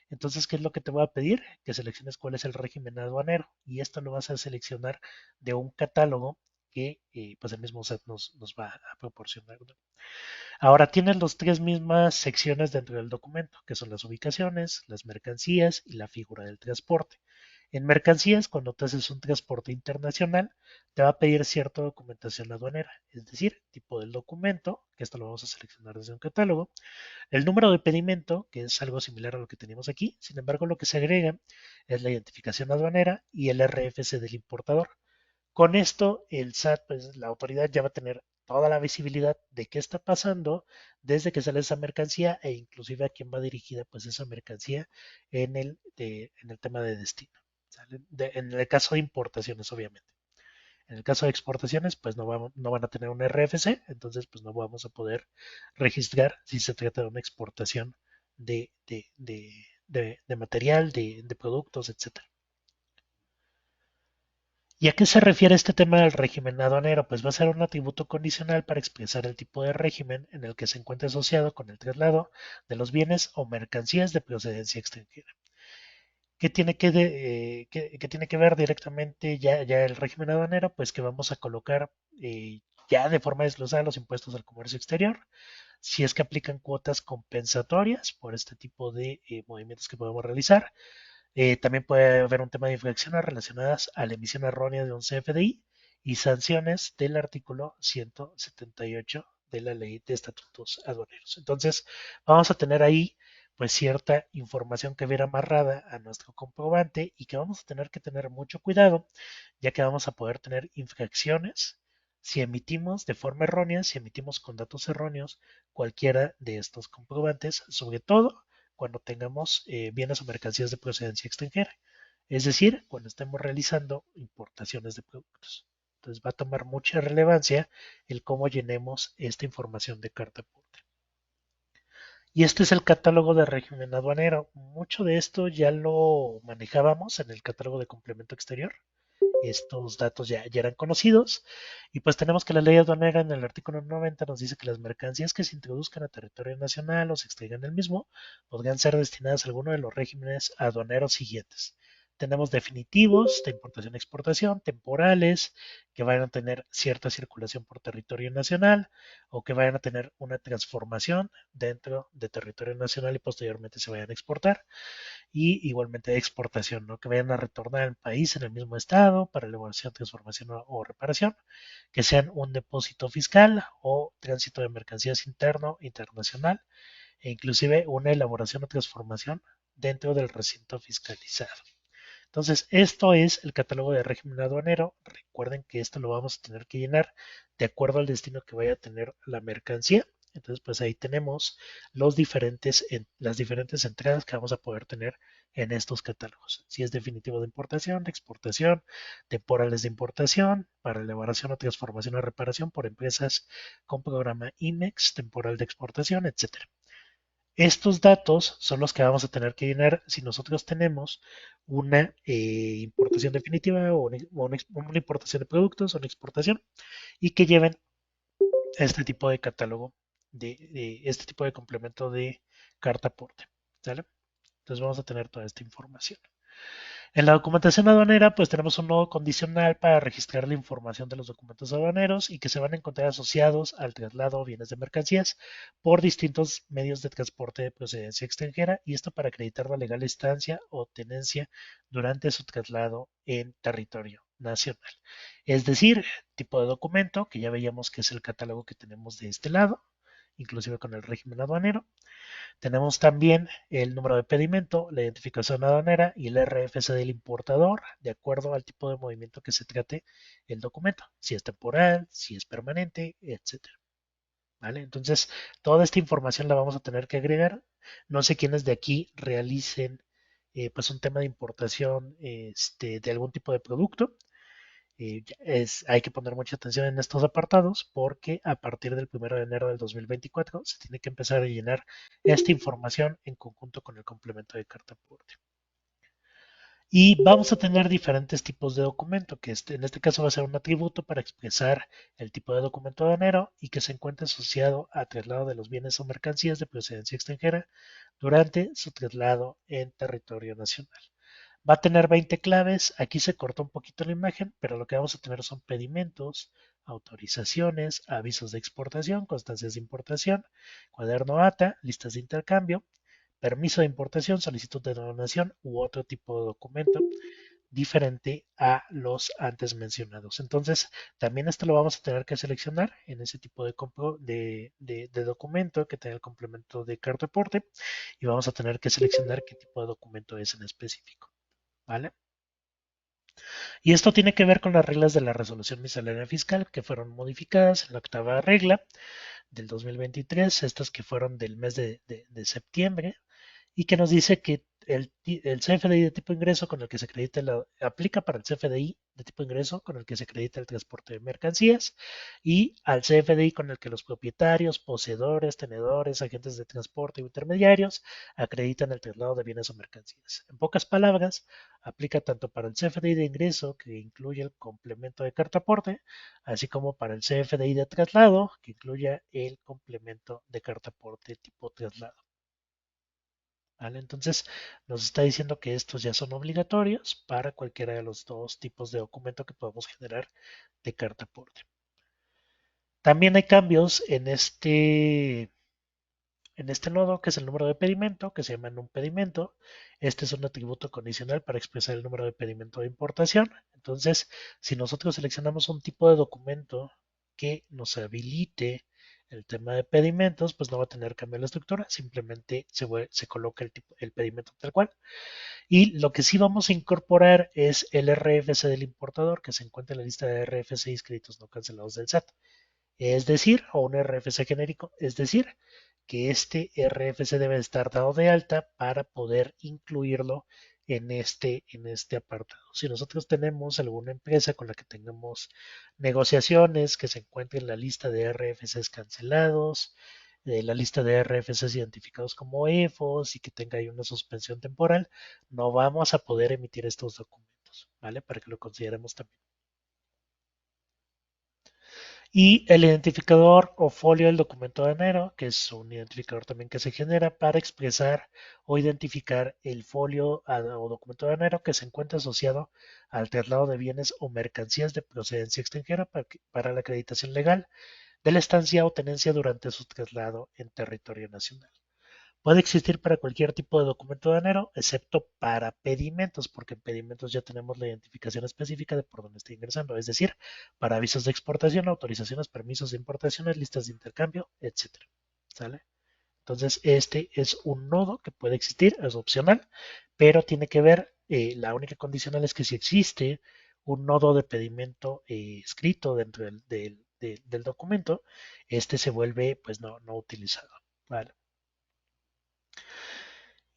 entonces, ¿qué es lo que te voy a pedir? Que selecciones cuál es el régimen aduanero y esto lo vas a seleccionar de un catálogo que pues el mismo SAT nos va a proporcionar, ¿no? Ahora tienes las tres mismas secciones dentro del documento, que son las ubicaciones, las mercancías y la figura del transporte. En mercancías, cuando te haces un transporte internacional, te va a pedir cierta documentación aduanera, es decir, tipo del documento, que esto lo vamos a seleccionar desde un catálogo, el número de pedimento, que es algo similar a lo que teníamos aquí, sin embargo, lo que se agrega es la identificación aduanera y el RFC del importador. Con esto, el SAT, pues la autoridad ya va a tener toda la visibilidad de qué está pasando desde que sale esa mercancía e inclusive a quién va dirigida pues esa mercancía en el tema de destino. En el caso de importaciones, obviamente. En el caso de exportaciones, pues no van a tener un RFC, entonces pues no vamos a poder registrar si se trata de una exportación de, de, de, de material, de productos, etcétera. ¿Y a qué se refiere este tema del régimen aduanero? Pues va a ser un atributo condicional para expresar el tipo de régimen en el que se encuentra asociado con el traslado de los bienes o mercancías de procedencia extranjera. ¿Qué tiene que ver directamente ya el régimen aduanero? Pues que vamos a colocar ya de forma desglosada los impuestos al comercio exterior, si es que aplican cuotas compensatorias por este tipo de movimientos que podemos realizar. También puede haber un tema de infracciones relacionadas a la emisión errónea de un CFDI y sanciones del artículo 178 de la ley de estatutos aduaneros. Entonces, vamos a tener ahí pues cierta información que viene amarrada a nuestro comprobante y que vamos a tener que tener mucho cuidado, ya que vamos a poder tener infracciones si emitimos de forma errónea, si emitimos con datos erróneos cualquiera de estos comprobantes, sobre todo cuando tengamos bienes o mercancías de procedencia extranjera, es decir, cuando estemos realizando importaciones de productos. Entonces va a tomar mucha relevancia el cómo llenemos esta información de carta aporte. Y este es el catálogo de régimen aduanero. Mucho de esto ya lo manejábamos en el catálogo de complemento exterior. Estos datos ya eran conocidos y pues tenemos que la ley aduanera en el artículo 90 nos dice que las mercancías que se introduzcan a territorio nacional o se extraigan del mismo podrían ser destinadas a alguno de los regímenes aduaneros siguientes. Tenemos definitivos de importación y exportación, temporales, que vayan a tener cierta circulación por territorio nacional o que vayan a tener una transformación dentro de territorio nacional y posteriormente se vayan a exportar y igualmente de exportación, ¿no? Que vayan a retornar al país en el mismo estado para elaboración, transformación o reparación, que sean un depósito fiscal o tránsito de mercancías interno, internacional, e inclusive una elaboración o transformación dentro del recinto fiscalizado. Entonces, esto es el catálogo de régimen aduanero. Recuerden que esto lo vamos a tener que llenar de acuerdo al destino que vaya a tener la mercancía. Entonces, pues ahí tenemos las diferentes entradas que vamos a poder tener en estos catálogos. Si es definitivo de importación, de exportación, temporales de importación, para elaboración o transformación o reparación por empresas con programa IMEX, temporal de exportación, etcétera. Estos datos son los que vamos a tener que llenar si nosotros tenemos una importación definitiva o una importación de productos o una exportación y que lleven este tipo de catálogo, de este tipo de complemento de carta aporte. ¿Sale? Entonces vamos a tener toda esta información. En la documentación aduanera, pues tenemos un nodo condicional para registrar la información de los documentos aduaneros y que se van a encontrar asociados al traslado o bienes de mercancías por distintos medios de transporte de procedencia extranjera y esto para acreditar la legal estancia o tenencia durante su traslado en territorio nacional. Es decir, tipo de documento, que ya veíamos que es el catálogo que tenemos de este lado, inclusive con el régimen aduanero. Tenemos también el número de pedimento, la identificación aduanera y el RFC del importador, de acuerdo al tipo de movimiento que se trate el documento, si es temporal, si es permanente, etcétera. ¿Vale? Entonces, toda esta información la vamos a tener que agregar. No sé quiénes de aquí realicen pues un tema de importación de algún tipo de producto. Hay que poner mucha atención en estos apartados porque a partir del 1 de enero del 2024 se tiene que empezar a llenar esta información en conjunto con el complemento de carta aporte. Y vamos a tener diferentes tipos de documento, que en este caso va a ser un atributo para expresar el tipo de documento aduanero y que se encuentre asociado a traslado de los bienes o mercancías de procedencia extranjera durante su traslado en territorio nacional. Va a tener 20 claves, aquí se cortó un poquito la imagen, pero lo que vamos a tener son pedimentos, autorizaciones, avisos de exportación, constancias de importación, cuaderno ATA, listas de intercambio, permiso de importación, solicitud de donación u otro tipo de documento diferente a los antes mencionados. Entonces, también esto lo vamos a tener que seleccionar en ese tipo de documento que tenga el complemento de carta aporte y vamos a tener que seleccionar qué tipo de documento es en específico. ¿Vale? Y esto tiene que ver con las reglas de la resolución miscelánea fiscal que fueron modificadas en la octava regla del 2023, estas que fueron del mes de septiembre, y que nos dice que el CFDI de tipo de ingreso con el que se acredita aplica para el CFDI de tipo de ingreso con el que se acredita el transporte de mercancías y al CFDI con el que los propietarios, poseedores, tenedores, agentes de transporte o intermediarios acreditan el traslado de bienes o mercancías. En pocas palabras, aplica tanto para el CFDI de ingreso, que incluye el complemento de carta aporte, así como para el CFDI de traslado, que incluye el complemento de carta aporte tipo traslado. ¿Vale? Entonces nos está diciendo que estos ya son obligatorios para cualquiera de los dos tipos de documento que podemos generar de carta aporte. También hay cambios en este nodo, que es el número de pedimento, que se llama un pedimento. Este es un atributo condicional para expresar el número de pedimento de importación. Entonces, si nosotros seleccionamos un tipo de documento que nos habilite el tema de pedimentos, pues no va a tener cambio en la estructura, simplemente se coloca el pedimento tal cual. Y lo que sí vamos a incorporar es el RFC del importador, que se encuentra en la lista de RFC inscritos no cancelados del SAT. Es decir, o un RFC genérico, es decir, que este RFC debe estar dado de alta para poder incluirlo en este apartado. Si nosotros tenemos alguna empresa con la que tengamos negociaciones que se encuentre en la lista de RFCs cancelados, de la lista de RFCs identificados como EFOS y que tenga ahí una suspensión temporal, no vamos a poder emitir estos documentos, ¿vale? Para que lo consideremos también. Y el identificador o folio del documento de enero, que es un identificador también que se genera para expresar o identificar el folio o documento de enero que se encuentra asociado al traslado de bienes o mercancías de procedencia extranjera para la acreditación legal de la estancia o tenencia durante su traslado en territorio nacional. Puede existir para cualquier tipo de documento aduanero, excepto para pedimentos, porque en pedimentos ya tenemos la identificación específica de por dónde está ingresando, es decir, para avisos de exportación, autorizaciones, permisos de importaciones, listas de intercambio, etcétera. ¿Sale? Entonces, este es un nodo que puede existir, es opcional, pero tiene que ver, la única condicional es que si existe un nodo de pedimento escrito dentro del documento, este se vuelve pues no utilizado. ¿Vale?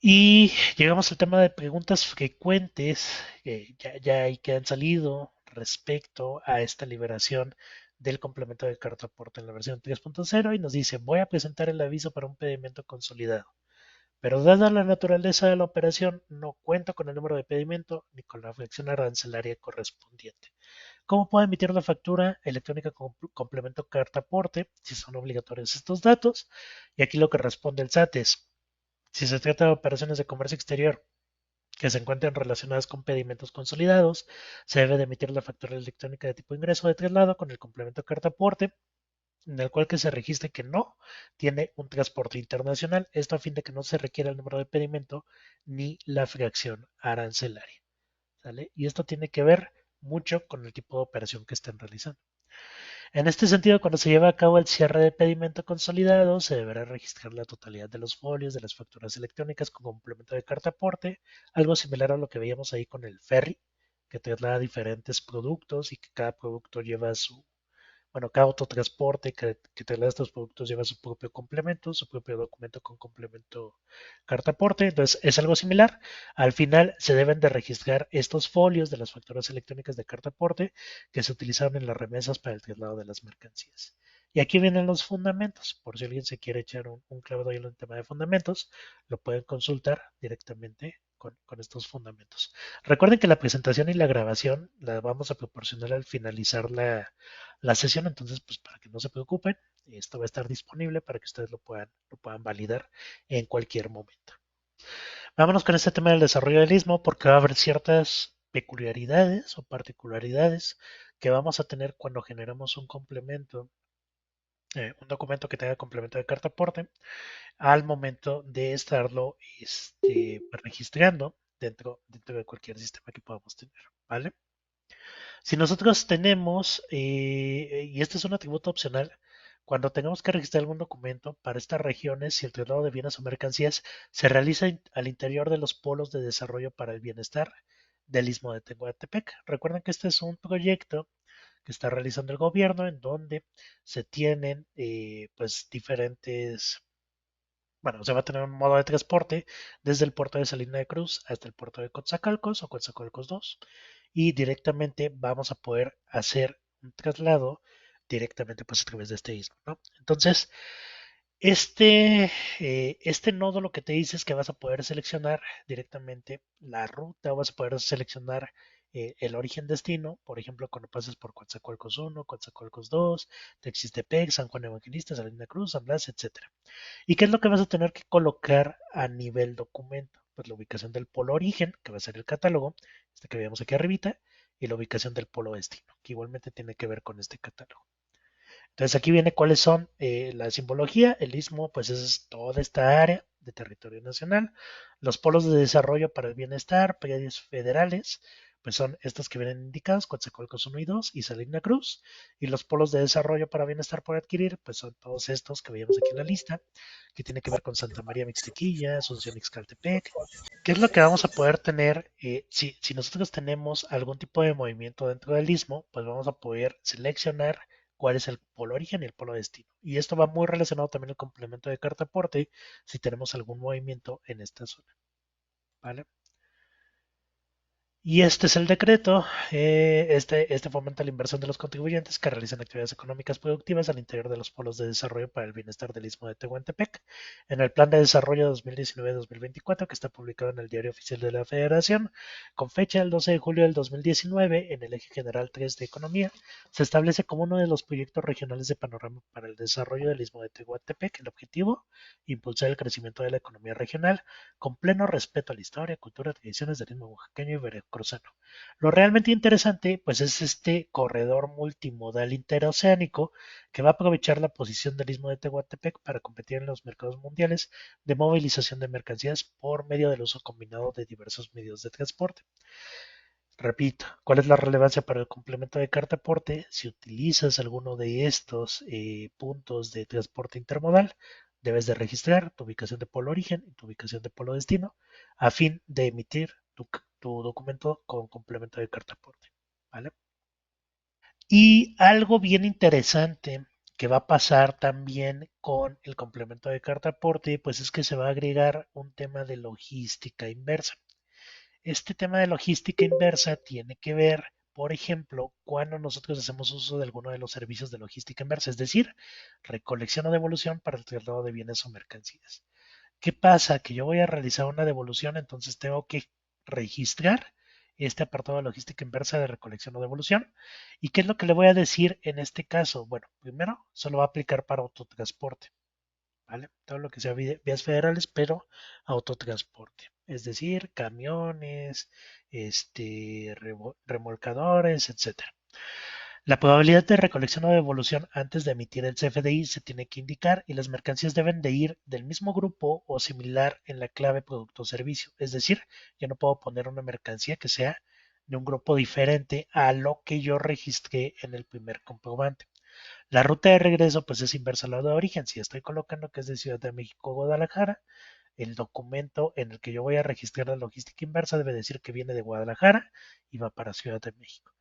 Y llegamos al tema de preguntas frecuentes que han salido respecto a esta liberación del complemento de carta aporte en la versión 3.0 y nos dice, voy a presentar el aviso para un pedimento consolidado, pero dada la naturaleza de la operación, no cuento con el número de pedimento ni con la fracción arancelaria correspondiente. ¿Cómo puedo emitir la factura electrónica con complemento carta aporte si son obligatorios estos datos? Y aquí lo que responde el SAT es, si se trata de operaciones de comercio exterior que se encuentren relacionadas con pedimentos consolidados, se debe de emitir la factura electrónica de tipo ingreso de traslado con el complemento carta aporte, en el cual que se registre que no tiene un transporte internacional, esto a fin de que no se requiera el número de pedimento ni la fracción arancelaria. ¿Sale? Y esto tiene que ver mucho con el tipo de operación que estén realizando. En este sentido, cuando se lleva a cabo el cierre de pedimento consolidado, se deberá registrar la totalidad de los folios de las facturas electrónicas con complemento de carta aporte, algo similar a lo que veíamos ahí con el ferry, que traslada diferentes productos y que cada producto lleva Bueno, cada autotransporte que traslada estos productos lleva su propio complemento, su propio documento con complemento cartaporte. Entonces, es algo similar. Al final, se deben de registrar estos folios de las facturas electrónicas de cartaporte que se utilizaron en las remesas para el traslado de las mercancías. Y aquí vienen los fundamentos. Por si alguien se quiere echar un clavado en el tema de fundamentos, lo pueden consultar directamente con estos fundamentos. Recuerden que la presentación y la grabación la vamos a proporcionar al finalizar la sesión, entonces pues para que no se preocupen, esto va a estar disponible para que ustedes lo puedan validar en cualquier momento. Vámonos con este tema del desarrollo del istmo porque va a haber ciertas peculiaridades o particularidades que vamos a tener cuando generamos un complemento, un documento que tenga complemento de carta aporte al momento de estarlo registrando dentro de cualquier sistema que podamos tener, ¿vale? Si nosotros tenemos, y este es un atributo opcional, cuando tengamos que registrar algún documento para estas regiones, si el traslado de bienes o mercancías se realiza al interior de los polos de desarrollo para el bienestar del Istmo de Tehuantepec. Recuerden que este es un proyecto que está realizando el gobierno en donde se tienen pues diferentes, bueno, se va a tener un modo de transporte desde el puerto de Salina de Cruz hasta el puerto de Coatzacoalcos o Coatzacoalcos 2 y directamente vamos a poder hacer un traslado directamente pues a través de este istmo, ¿no? Entonces, este nodo lo que te dice es que vas a poder seleccionar directamente la ruta, o vas a poder seleccionar el origen destino, por ejemplo, cuando pases por Coatzacoalcos 1, Coatzacoalcos 2, Texistepec, San Juan Evangelista, Salina Cruz, San Blas, etcétera. ¿Y qué es lo que vas a tener que colocar a nivel documento? Pues la ubicación del polo origen, que va a ser el catálogo, este que veamos aquí arribita, y la ubicación del polo destino, que igualmente tiene que ver con este catálogo. Entonces aquí viene cuáles son la simbología. El istmo, pues es toda esta área de territorio nacional. Los polos de desarrollo para el bienestar, predios federales, pues son estos que vienen indicados, Coatzacoalcos 1 y 2 y Salina Cruz. Y los polos de desarrollo para bienestar por adquirir, pues son todos estos que veíamos aquí en la lista, que tiene que ver con Santa María Mixtequilla, Asunción Ixcaltepec. ¿Qué es lo que vamos a poder tener? Si nosotros tenemos algún tipo de movimiento dentro del istmo, pues vamos a poder seleccionar cuál es el polo origen y el polo destino. Y esto va muy relacionado también al complemento de carta aporte si tenemos algún movimiento en esta zona. ¿Vale? Y este es el decreto. Este fomenta la inversión de los contribuyentes que realizan actividades económicas productivas al interior de los polos de desarrollo para el bienestar del Istmo de Tehuantepec. En el Plan de Desarrollo 2019-2024, que está publicado en el Diario Oficial de la Federación, con fecha del 12 de julio del 2019, en el Eje General 3 de Economía, se establece como uno de los proyectos regionales de panorama para el desarrollo del Istmo de Tehuantepec el objetivo, impulsar el crecimiento de la economía regional con pleno respeto a la historia, cultura, tradiciones del ritmo oaxaqueño y veracruzano. Lo realmente interesante, pues, es este corredor multimodal interoceánico que va a aprovechar la posición del istmo de Tehuantepec para competir en los mercados mundiales de movilización de mercancías por medio del uso combinado de diversos medios de transporte. Repito, ¿cuál es la relevancia para el complemento de carta aporte? Si utilizas alguno de estos puntos de transporte intermodal, debes de registrar tu ubicación de polo origen y tu ubicación de polo destino a fin de emitir tu documento con complemento de carta aporte. ¿Vale? Y algo bien interesante que va a pasar también con el complemento de carta aporte, pues es que se va a agregar un tema de logística inversa. Este tema de logística inversa tiene que ver, por ejemplo, cuando nosotros hacemos uso de alguno de los servicios de logística inversa, es decir, recolección o devolución para el traslado de bienes o mercancías. ¿Qué pasa? Que yo voy a realizar una devolución, entonces tengo que registrar este apartado de logística inversa de recolección o devolución. ¿Y qué es lo que le voy a decir en este caso? Bueno, primero, solo va a aplicar para autotransporte. ¿Vale? Todo lo que sea vías federales, pero autotransporte. Es decir, camiones, remolcadores, etcétera. La probabilidad de recolección o devolución antes de emitir el CFDI se tiene que indicar y las mercancías deben de ir del mismo grupo o similar en la clave producto o servicio. Es decir, yo no puedo poner una mercancía que sea de un grupo diferente a lo que yo registré en el primer comprobante. La ruta de regreso pues es inversa a la de origen. Si estoy colocando que es de Ciudad de México a Guadalajara, el documento en el que yo voy a registrar la logística inversa debe decir que viene de Guadalajara y va para Ciudad de México.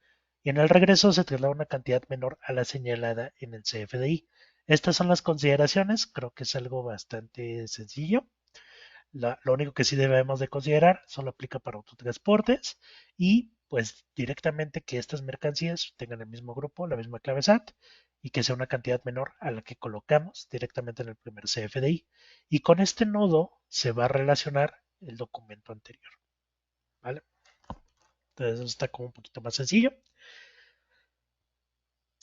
y en el regreso se traslada una cantidad menor a la señalada en el CFDI. Estas son las consideraciones, creo que es algo bastante sencillo. Lo único que sí debemos de considerar solo aplica para autotransportes y pues directamente que estas mercancías tengan el mismo grupo, la misma clave SAT y que sea una cantidad menor a la que colocamos directamente en el primer CFDI. Y con este nodo se va a relacionar el documento anterior, ¿vale? Entonces eso está como un poquito más sencillo.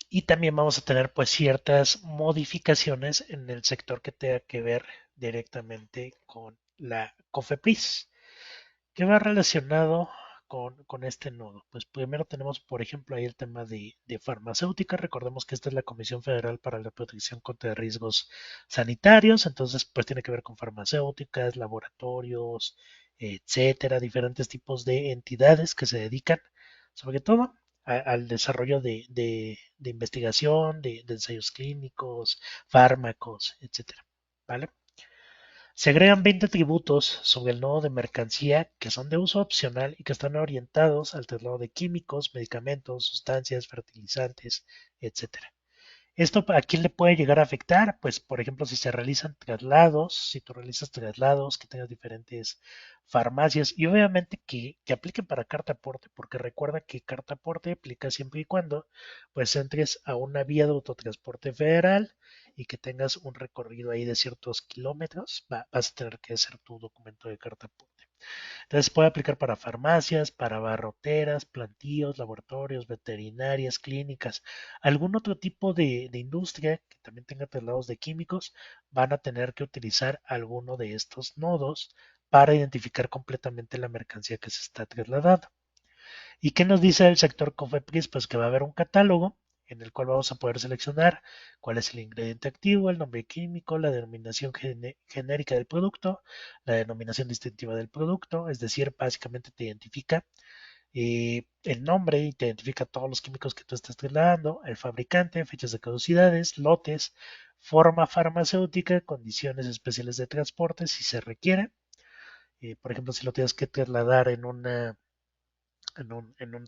Y también vamos a tener pues ciertas modificaciones en el sector que tenga que ver directamente con la COFEPRIS. ¿Qué va relacionado con este nodo? Pues primero tenemos, por ejemplo, ahí el tema de farmacéutica. Recordemos que esta es la Comisión Federal para la Protección contra Riesgos Sanitarios, entonces pues tiene que ver con farmacéuticas, laboratorios, etcétera, diferentes tipos de entidades que se dedican, sobre todo, al desarrollo de investigación, de ensayos clínicos, fármacos, etcétera. ¿Vale? Se agregan 20 tributos sobre el nodo de mercancía que son de uso opcional y que están orientados al traslado de químicos, medicamentos, sustancias, fertilizantes, etcétera. ¿Esto a quién le puede llegar a afectar? Pues, por ejemplo, si se realizan traslados, si tú realizas traslados, que tengas diferentes farmacias y obviamente que apliquen para carta aporte, porque recuerda que carta aporte aplica siempre y cuando pues entres a una vía de autotransporte federal y que tengas un recorrido ahí de ciertos kilómetros, vas a tener que hacer tu documento de carta aporte. Entonces puede aplicar para farmacias, para barroteras, plantíos, laboratorios, veterinarias, clínicas, algún otro tipo de industria que también tenga traslados de químicos, van a tener que utilizar alguno de estos nodos para identificar completamente la mercancía que se está trasladando. ¿Y qué nos dice el sector COFEPRIS? Pues que va a haber un catálogo en el cual vamos a poder seleccionar cuál es el ingrediente activo, el nombre químico, la denominación genérica del producto, la denominación distintiva del producto, es decir, básicamente te identifica el nombre y te identifica todos los químicos que tú estás trasladando, el fabricante, fechas de caducidades, lotes, forma farmacéutica, condiciones especiales de transporte si se requiere. Por ejemplo, si lo tienes que trasladar en un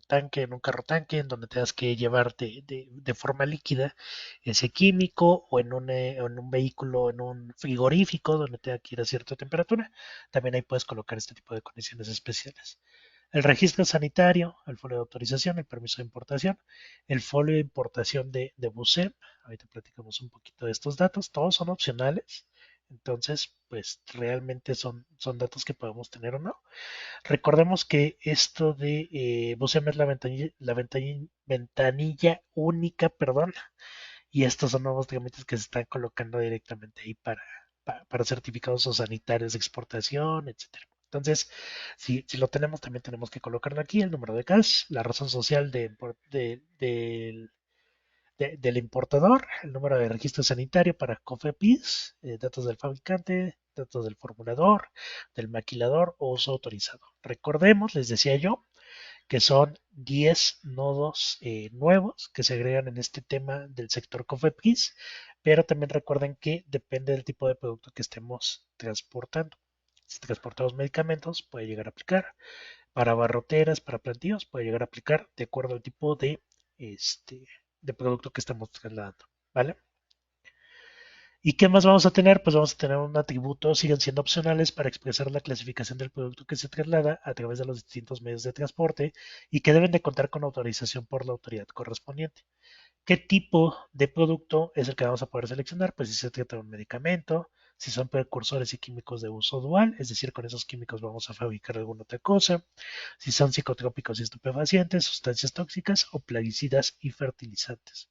tanque, en un carro tanque, en donde tengas que llevar de forma líquida ese químico o en un vehículo, en un frigorífico donde tenga que ir a cierta temperatura. También ahí puedes colocar este tipo de condiciones especiales. El registro sanitario, el folio de autorización, el permiso de importación, el folio de importación de BUSEM. Ahorita platicamos un poquito de estos datos. Todos son opcionales. Entonces, pues realmente son datos que podemos tener o no. Recordemos que esto de BUSEM es la ventanilla única, perdón, y estos son nuevos trámites que se están colocando directamente ahí para certificados o sanitarios de exportación, etcétera. Entonces, si lo tenemos, también tenemos que colocarlo aquí, el número de CAS, la razón social del importador, el número de registro sanitario para COFEPRIS, datos del fabricante, datos del formulador, del maquilador o uso autorizado. Recordemos, les decía yo, que son 10 nodos nuevos que se agregan en este tema del sector COFEPRIS, pero también recuerden que depende del tipo de producto que estemos transportando. Si transportamos medicamentos, puede llegar a aplicar. Para barroteras, para plantíos, puede llegar a aplicar de acuerdo al tipo este, de producto que estamos trasladando. ¿Vale? ¿Y qué más vamos a tener? Pues vamos a tener un atributo, siguen siendo opcionales para expresar la clasificación del producto que se traslada a través de los distintos medios de transporte y que deben de contar con autorización por la autoridad correspondiente. ¿Qué tipo de producto es el que vamos a poder seleccionar? Pues si se trata de un medicamento, si son precursores y químicos de uso dual, es decir, con esos químicos vamos a fabricar alguna otra cosa, si son psicotrópicos y estupefacientes, sustancias tóxicas o plaguicidas y fertilizantes.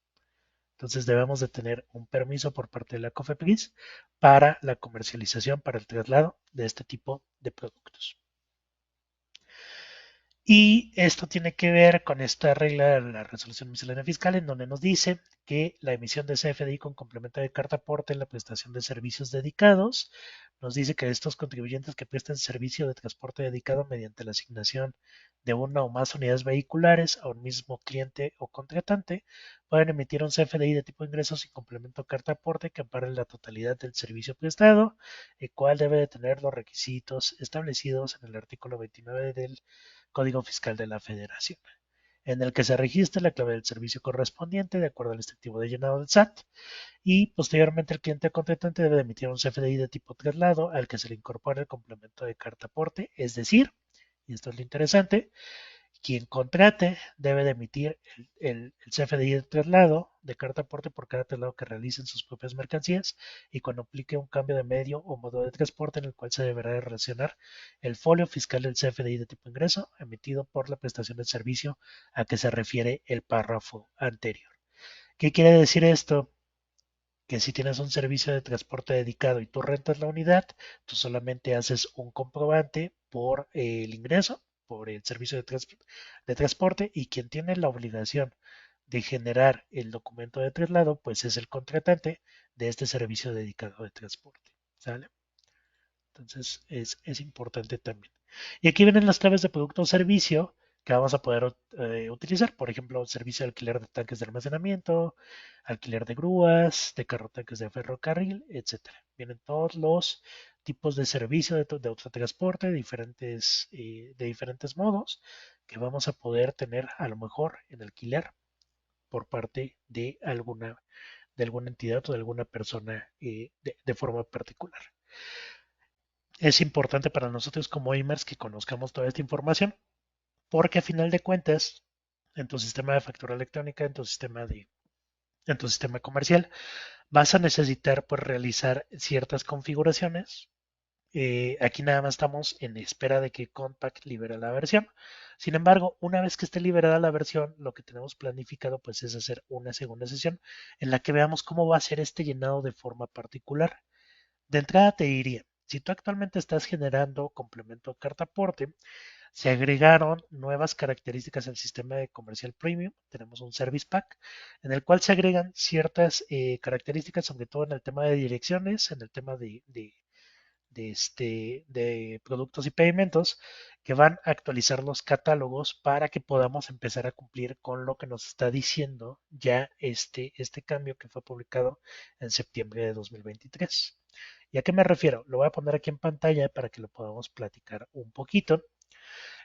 Entonces debemos de tener un permiso por parte de la COFEPRIS para la comercialización, para el traslado de este tipo de productos. Y esto tiene que ver con esta regla de la resolución miscelánea fiscal, en donde nos dice que la emisión de CFDI con complemento de carta aporte en la prestación de servicios dedicados, nos dice que estos contribuyentes que presten servicio de transporte dedicado mediante la asignación de una o más unidades vehiculares a un mismo cliente o contratante, pueden emitir un CFDI de tipo de ingresos y complemento carta aporte que ampare la totalidad del servicio prestado, el cual debe de tener los requisitos establecidos en el artículo 29 del Código Fiscal de la Federación. en el que se registre la clave del servicio correspondiente de acuerdo al instructivo de llenado del SAT y posteriormente el cliente contratante debe de emitir un CFDI de tipo traslado al que se le incorpora el complemento de carta aporte, es decir, y esto es lo interesante, quien contrate debe de emitir el CFDI de traslado de carta aporte por cada traslado que realicen sus propias mercancías y cuando aplique un cambio de medio o modo de transporte en el cual se deberá de relacionar el folio fiscal del CFDI de tipo ingreso emitido por la prestación del servicio a que se refiere el párrafo anterior. ¿Qué quiere decir esto? Que si tienes un servicio de transporte dedicado y tú rentas la unidad, tú solamente haces un comprobante por el ingreso, por el servicio de transporte y quien tiene la obligación de generar el documento de traslado, pues es el contratante de este servicio dedicado de transporte. ¿Sale? Entonces es importante también. Y aquí vienen las claves de producto o servicio que vamos a poder utilizar. Por ejemplo, servicio de alquiler de tanques de almacenamiento, alquiler de grúas, de carro tanques de ferrocarril, etcétera. Vienen todos los tipos de servicio de autotransporte de diferentes modos que vamos a poder tener a lo mejor en alquiler por parte de alguna entidad o de alguna persona de forma particular. Es importante para nosotros como IMERS que conozcamos toda esta información, porque a final de cuentas, en tu sistema de factura electrónica, en tu sistema comercial, vas a necesitar pues realizar ciertas configuraciones. Aquí nada más estamos en espera de que Compact libere la versión. Sin embargo, una vez que esté liberada la versión, lo que tenemos planificado pues es hacer una segunda sesión en la que veamos cómo va a ser este llenado de forma particular. De entrada te diría, si tú actualmente estás generando complemento a carta aporte, se agregaron nuevas características al sistema de comercial premium. Tenemos un service pack en el cual se agregan ciertas características, sobre todo en el tema de direcciones, en el tema de productos y pedimentos, que van a actualizar los catálogos para que podamos empezar a cumplir con lo que nos está diciendo ya este cambio que fue publicado en septiembre de 2023. ¿Y a qué me refiero? Lo voy a poner aquí en pantalla para que lo podamos platicar un poquito.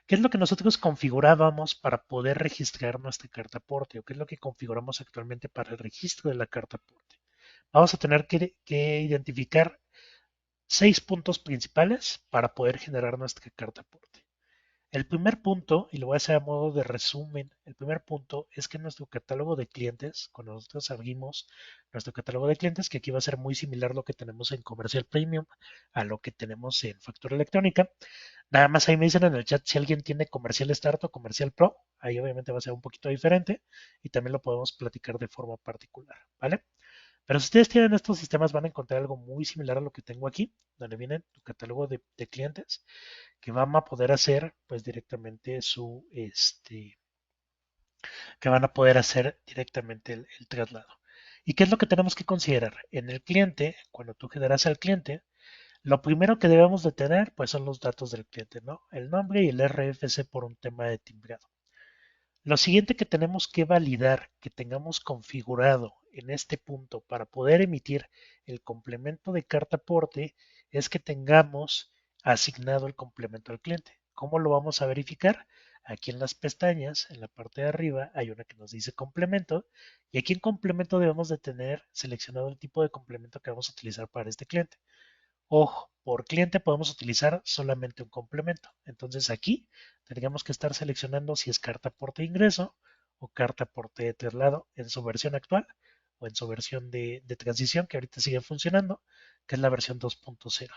¿Qué es lo que nosotros configurábamos para poder registrar nuestra carta aporte? ¿O qué es lo que configuramos actualmente para el registro de la carta aporte? Vamos a tener que identificar 6 puntos principales para poder generar nuestra carta aporte. El primer punto, y lo voy a hacer a modo de resumen, el primer punto es que nuestro catálogo de clientes, cuando nosotros abrimos nuestro catálogo de clientes, que aquí va a ser muy similar a lo que tenemos en Comercial Premium, a lo que tenemos en Factura Electrónica, nada más ahí me dicen en el chat si alguien tiene Comercial Start o Comercial Pro, ahí obviamente va a ser un poquito diferente y también lo podemos platicar de forma particular, ¿vale? Pero si ustedes tienen estos sistemas van a encontrar algo muy similar a lo que tengo aquí, donde viene tu catálogo de clientes que van a poder hacer pues directamente que van a poder hacer directamente el traslado. ¿Y qué es lo que tenemos que considerar? En el cliente, cuando tú generas al cliente, lo primero que debemos de tener pues son los datos del cliente, ¿no? El nombre y el RFC por un tema de timbrado. Lo siguiente que tenemos que validar, que tengamos configurado en este punto para poder emitir el complemento de carta aporte, es que tengamos asignado el complemento al cliente. ¿Cómo lo vamos a verificar? Aquí en las pestañas, en la parte de arriba, hay una que nos dice complemento y aquí en complemento debemos de tener seleccionado el tipo de complemento que vamos a utilizar para este cliente. Ojo, por cliente podemos utilizar solamente un complemento. Entonces aquí tendríamos que estar seleccionando si es carta aporte de ingreso o carta aporte de traslado en su versión actual o en su versión de transición que ahorita sigue funcionando, que es la versión 2.0.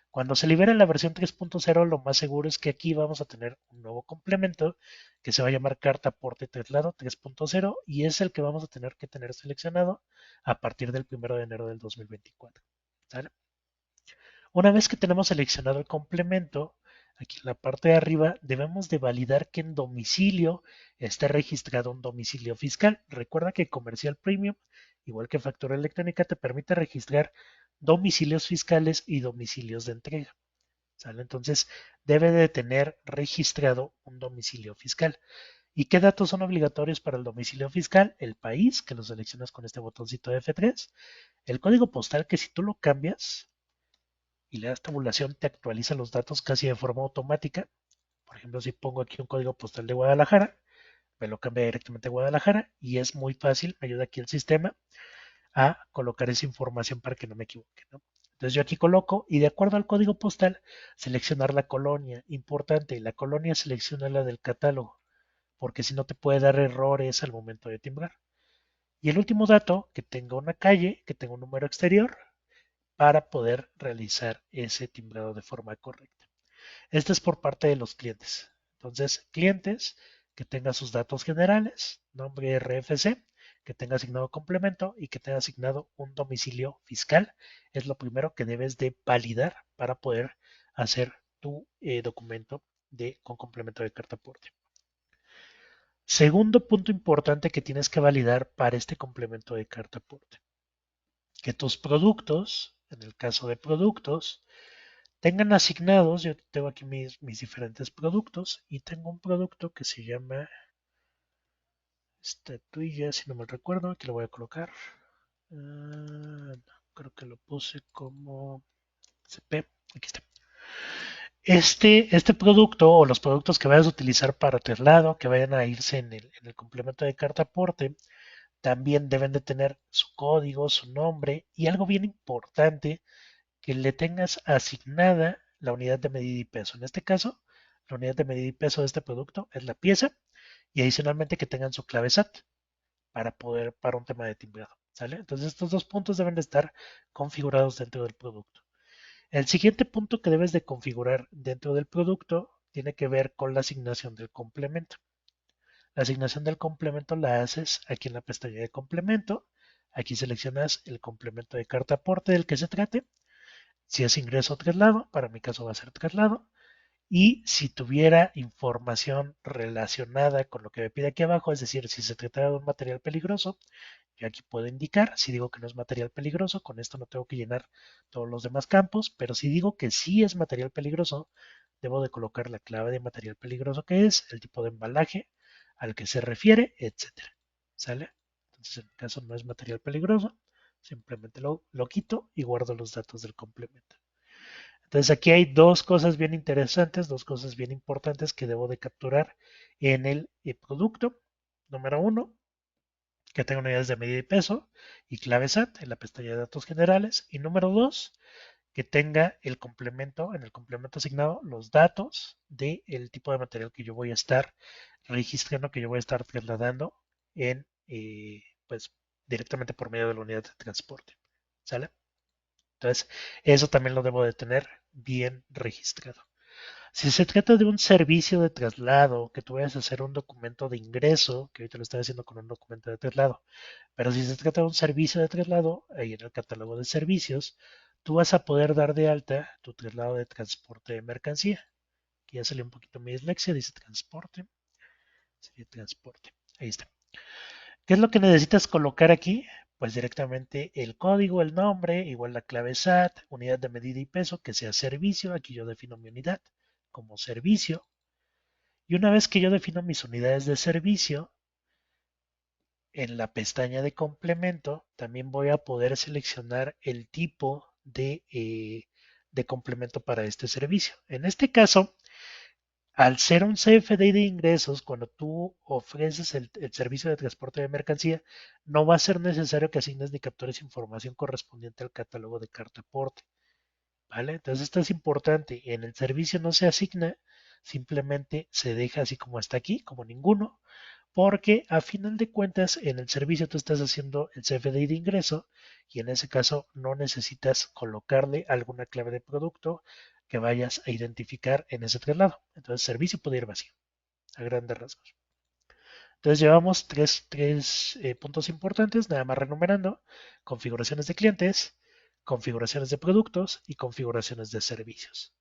Cuando se libere la versión 3.0, lo más seguro es que aquí vamos a tener un nuevo complemento que se va a llamar carta aporte traslado 3.0 y es el que vamos a tener que tener seleccionado a partir del 1 de enero del 2024. ¿Sale? Una vez que tenemos seleccionado el complemento, aquí en la parte de arriba debemos de validar que en domicilio esté registrado un domicilio fiscal. Recuerda que Comercial Premium, igual que Factura Electrónica, te permite registrar domicilios fiscales y domicilios de entrega. ¿Sale? Entonces debe de tener registrado un domicilio fiscal. ¿Y qué datos son obligatorios para el domicilio fiscal? El país, que lo seleccionas con este botoncito de F3, el código postal, que si tú lo cambias, y le das tabulación, te actualiza los datos casi de forma automática. Por ejemplo, si pongo aquí un código postal de Guadalajara, me lo cambia directamente a Guadalajara y es muy fácil, me ayuda aquí el sistema a colocar esa información para que no me equivoque, ¿no? Entonces yo aquí coloco y de acuerdo al código postal, seleccionar la colonia. Importante, la colonia selecciona la del catálogo, porque si no te puede dar errores al momento de timbrar. Y el último dato, que tenga una calle, que tenga un número exterior, para poder realizar ese timbrado de forma correcta. Esto es por parte de los clientes. Entonces, clientes que tengan sus datos generales, nombre RFC, que tenga asignado complemento y que tenga asignado un domicilio fiscal, es lo primero que debes de validar para poder hacer tu documento con complemento de carta aporte. Segundo punto importante que tienes que validar para este complemento de carta aporte, que tus productos, en el caso de productos, tengan asignados, yo tengo aquí mis diferentes productos y tengo un producto que se llama estatuilla, si no me recuerdo, aquí lo voy a colocar. No, creo que lo puse como CP, aquí está. Este producto o los productos que vayas a utilizar para traslado, que vayan a irse en el complemento de carta aporte, también deben de tener su código, su nombre y algo bien importante, que le tengas asignada la unidad de medida y peso. En este caso, la unidad de medida y peso de este producto es la pieza y adicionalmente que tengan su clave SAT para un tema de timbrado. ¿Sale? Entonces estos dos puntos deben de estar configurados dentro del producto. El siguiente punto que debes de configurar dentro del producto tiene que ver con la asignación del complemento. La asignación del complemento la haces aquí en la pestaña de complemento. Aquí seleccionas el complemento de carta aporte del que se trate. Si es ingreso o traslado, para mi caso va a ser traslado. Y si tuviera información relacionada con lo que me pide aquí abajo, es decir, si se trata de un material peligroso, yo aquí puedo indicar, si digo que no es material peligroso, con esto no tengo que llenar todos los demás campos, pero si digo que sí es material peligroso, debo de colocar la clave de material peligroso que es, el tipo de embalaje al que se refiere, etcétera. ¿Sale? Entonces, en mi caso no es material peligroso, simplemente lo quito y guardo los datos del complemento. Entonces aquí hay dos cosas bien interesantes, dos cosas bien importantes que debo de capturar en el producto. Número uno, que tenga unidades de medida y peso y clave SAT en la pestaña de datos generales. Y número dos, que tenga el complemento, en el complemento asignado, los datos del tipo de material que yo voy a estar registrando, que yo voy a estar trasladando en, pues, directamente por medio de la unidad de transporte. ¿Sale? Entonces, eso también lo debo de tener bien registrado. Si se trata de un servicio de traslado, que tú vayas a hacer un documento de ingreso, que ahorita lo estoy haciendo con un documento de traslado, pero si se trata de un servicio de traslado, ahí en el catálogo de servicios, tú vas a poder dar de alta tu traslado de transporte de mercancía. Aquí ya salió un poquito mi dislexia, dice transporte, sería transporte. Ahí está. ¿Qué es lo que necesitas colocar aquí? Pues directamente el código, el nombre, igual la clave SAT, unidad de medida y peso, que sea servicio. Aquí yo defino mi unidad como servicio. Y una vez que yo defino mis unidades de servicio, en la pestaña de complemento también voy a poder seleccionar el tipo de complemento para este servicio. En este caso, al ser un CFDI de ingresos, cuando tú ofreces el servicio de transporte de mercancía, no va a ser necesario que asignes ni captures información correspondiente al catálogo de carta aporte. ¿Vale? Entonces esto es importante. En el servicio no se asigna, simplemente se deja así como está aquí, como ninguno, porque a final de cuentas en el servicio tú estás haciendo el CFDI de ingreso y en ese caso no necesitas colocarle alguna clave de producto que vayas a identificar en ese traslado. Entonces el servicio puede ir vacío, a grandes rasgos. Entonces llevamos tres puntos importantes, nada más renumerando: configuraciones de clientes, configuraciones de productos y configuraciones de servicios.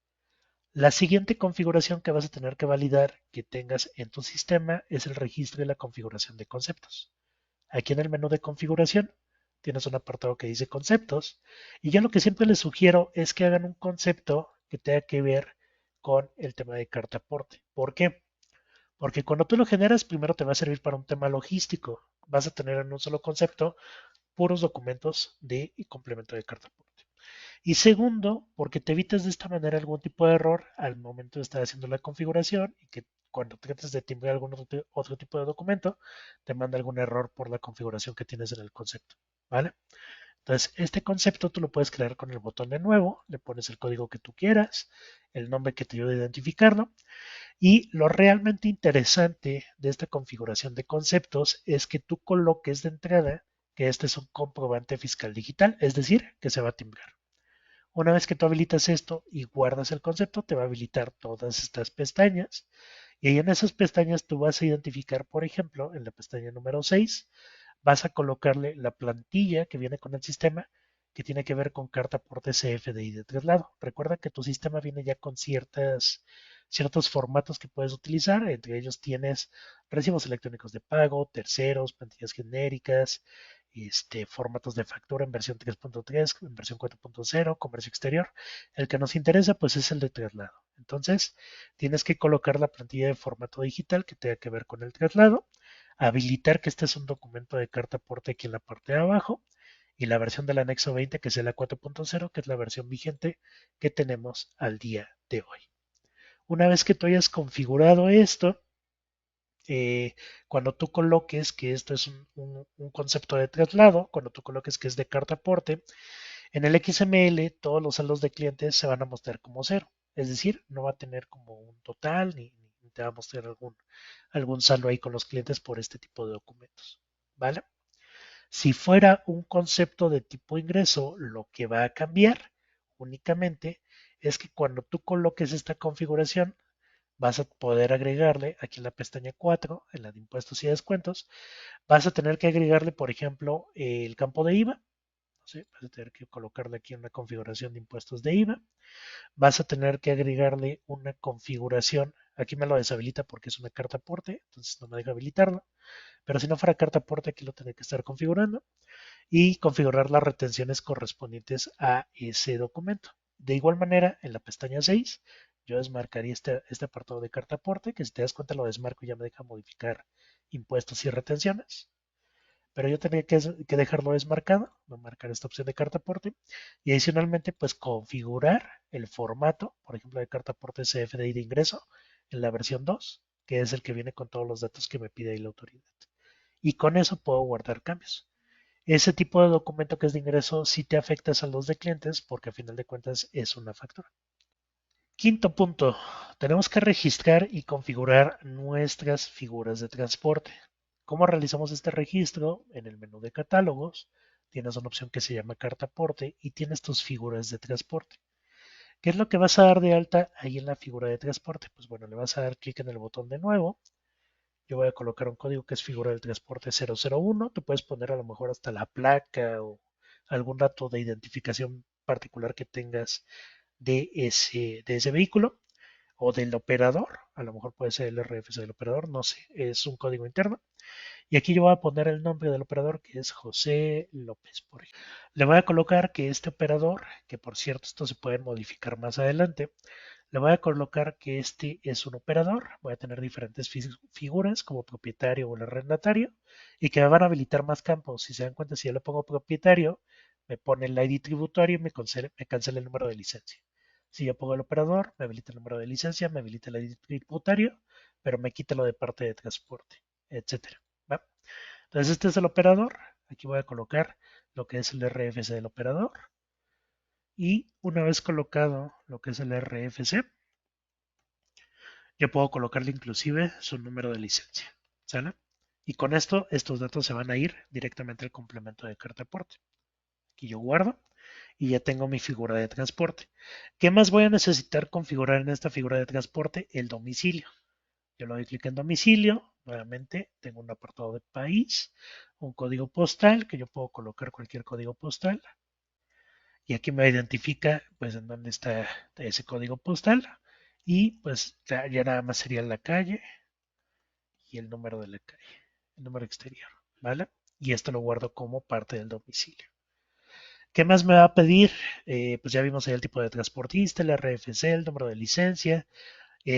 La siguiente configuración que vas a tener que validar que tengas en tu sistema es el registro y la configuración de conceptos. Aquí en el menú de configuración tienes un apartado que dice conceptos y yo lo que siempre les sugiero es que hagan un concepto que tenga que ver con el tema de carta aporte. ¿Por qué? Porque cuando tú lo generas, primero te va a servir para un tema logístico. Vas a tener en un solo concepto puros documentos de complemento de carta aporte. Y segundo, porque te evitas de esta manera algún tipo de error al momento de estar haciendo la configuración y que cuando trates de timbrar algún otro tipo de documento, te manda algún error por la configuración que tienes en el concepto, ¿vale? Entonces, este concepto tú lo puedes crear con el botón de nuevo, le pones el código que tú quieras, el nombre que te ayude a identificarlo, y lo realmente interesante de esta configuración de conceptos es que tú coloques de entrada que este es un comprobante fiscal digital, es decir, que se va a timbrar. Una vez que tú habilitas esto y guardas el concepto, te va a habilitar todas estas pestañas. Y ahí en esas pestañas tú vas a identificar, por ejemplo, en la pestaña número 6, vas a colocarle la plantilla que viene con el sistema que tiene que ver con carta aporte CFDI de traslado. Recuerda que tu sistema viene ya con ciertos formatos que puedes utilizar. Entre ellos tienes recibos electrónicos de pago, terceros, plantillas genéricas, formatos de factura en versión 3.3, en versión 4.0, comercio exterior. El que nos interesa pues es el de traslado. Entonces tienes que colocar la plantilla de formato digital que tenga que ver con el traslado, habilitar que este es un documento de carta aporte aquí en la parte de abajo y la versión del anexo 20 que es la 4.0 que es la versión vigente que tenemos al día de hoy. Una vez que tú hayas configurado esto, eh, cuando tú coloques que esto es un concepto de traslado, cuando tú coloques que es de carta aporte, en el XML todos los saldos de clientes se van a mostrar como cero. Es decir, no va a tener como un total ni te va a mostrar algún saldo ahí con los clientes por este tipo de documentos. ¿Vale? Si fuera un concepto de tipo ingreso, lo que va a cambiar únicamente es que cuando tú coloques esta configuración, vas a poder agregarle aquí en la pestaña 4, en la de impuestos y descuentos, vas a tener que agregarle, por ejemplo, el campo de IVA. ¿Sí? Vas a tener que colocarle aquí una configuración de impuestos de IVA. Vas a tener que agregarle una configuración. Aquí me lo deshabilita porque es una carta aporte, entonces no me deja habilitarlo. Pero si no fuera carta aporte, aquí lo tendré que estar configurando y configurar las retenciones correspondientes a ese documento. De igual manera, en la pestaña 6, yo desmarcaría este apartado de carta aporte, que si te das cuenta lo desmarco y ya me deja modificar impuestos y retenciones. Pero yo tendría que dejarlo desmarcado, no marcar esta opción de carta aporte y adicionalmente pues configurar el formato, por ejemplo, de carta aporte CFDI de ingreso en la versión 2, que es el que viene con todos los datos que me pide ahí la autoridad. Y con eso puedo guardar cambios. Ese tipo de documento que es de ingreso sí te afecta a saldos de clientes porque a final de cuentas es una factura. Quinto punto, tenemos que registrar y configurar nuestras figuras de transporte. ¿Cómo realizamos este registro? En el menú de catálogos tienes una opción que se llama carta aporte y tienes tus figuras de transporte. ¿Qué es lo que vas a dar de alta ahí en la figura de transporte? Pues bueno, le vas a dar clic en el botón de nuevo. Yo voy a colocar un código que es figura del transporte 001. Tú puedes poner a lo mejor hasta la placa o algún dato de identificación particular que tengas de ese vehículo o del operador. A lo mejor puede ser el RFC del operador, no sé, es un código interno. Y aquí yo voy a poner el nombre del operador que es José López, por ejemplo. Le voy a colocar que este operador, que por cierto esto se puede modificar más adelante, le voy a colocar que este es un operador, voy a tener diferentes figuras como propietario o el arrendatario y que me van a habilitar más campos. Si se dan cuenta, si yo le pongo propietario, me pone el ID tributario y me cancela el número de licencia. Si yo pongo el operador, me habilita el número de licencia, me habilita el ID tributario, pero me quita lo de parte de transporte, etcétera. ¿Va? Entonces este es el operador. Aquí voy a colocar lo que es el RFC del operador. Y una vez colocado lo que es el RFC, yo puedo colocarle inclusive su número de licencia. ¿Sale? Y con esto, estos datos se van a ir directamente al complemento de carta aporte. Aquí yo guardo y ya tengo mi figura de transporte. ¿Qué más voy a necesitar configurar en esta figura de transporte? El domicilio. Yo le doy clic en domicilio. Nuevamente tengo un apartado de país, un código postal, que yo puedo colocar cualquier código postal. Y aquí me identifica pues en dónde está ese código postal. Y pues ya nada más sería la calle y el número de la calle, el número exterior, ¿vale? Y esto lo guardo como parte del domicilio. ¿Qué más me va a pedir? Pues ya vimos ahí el tipo de transportista, el RFC, el número de licencia.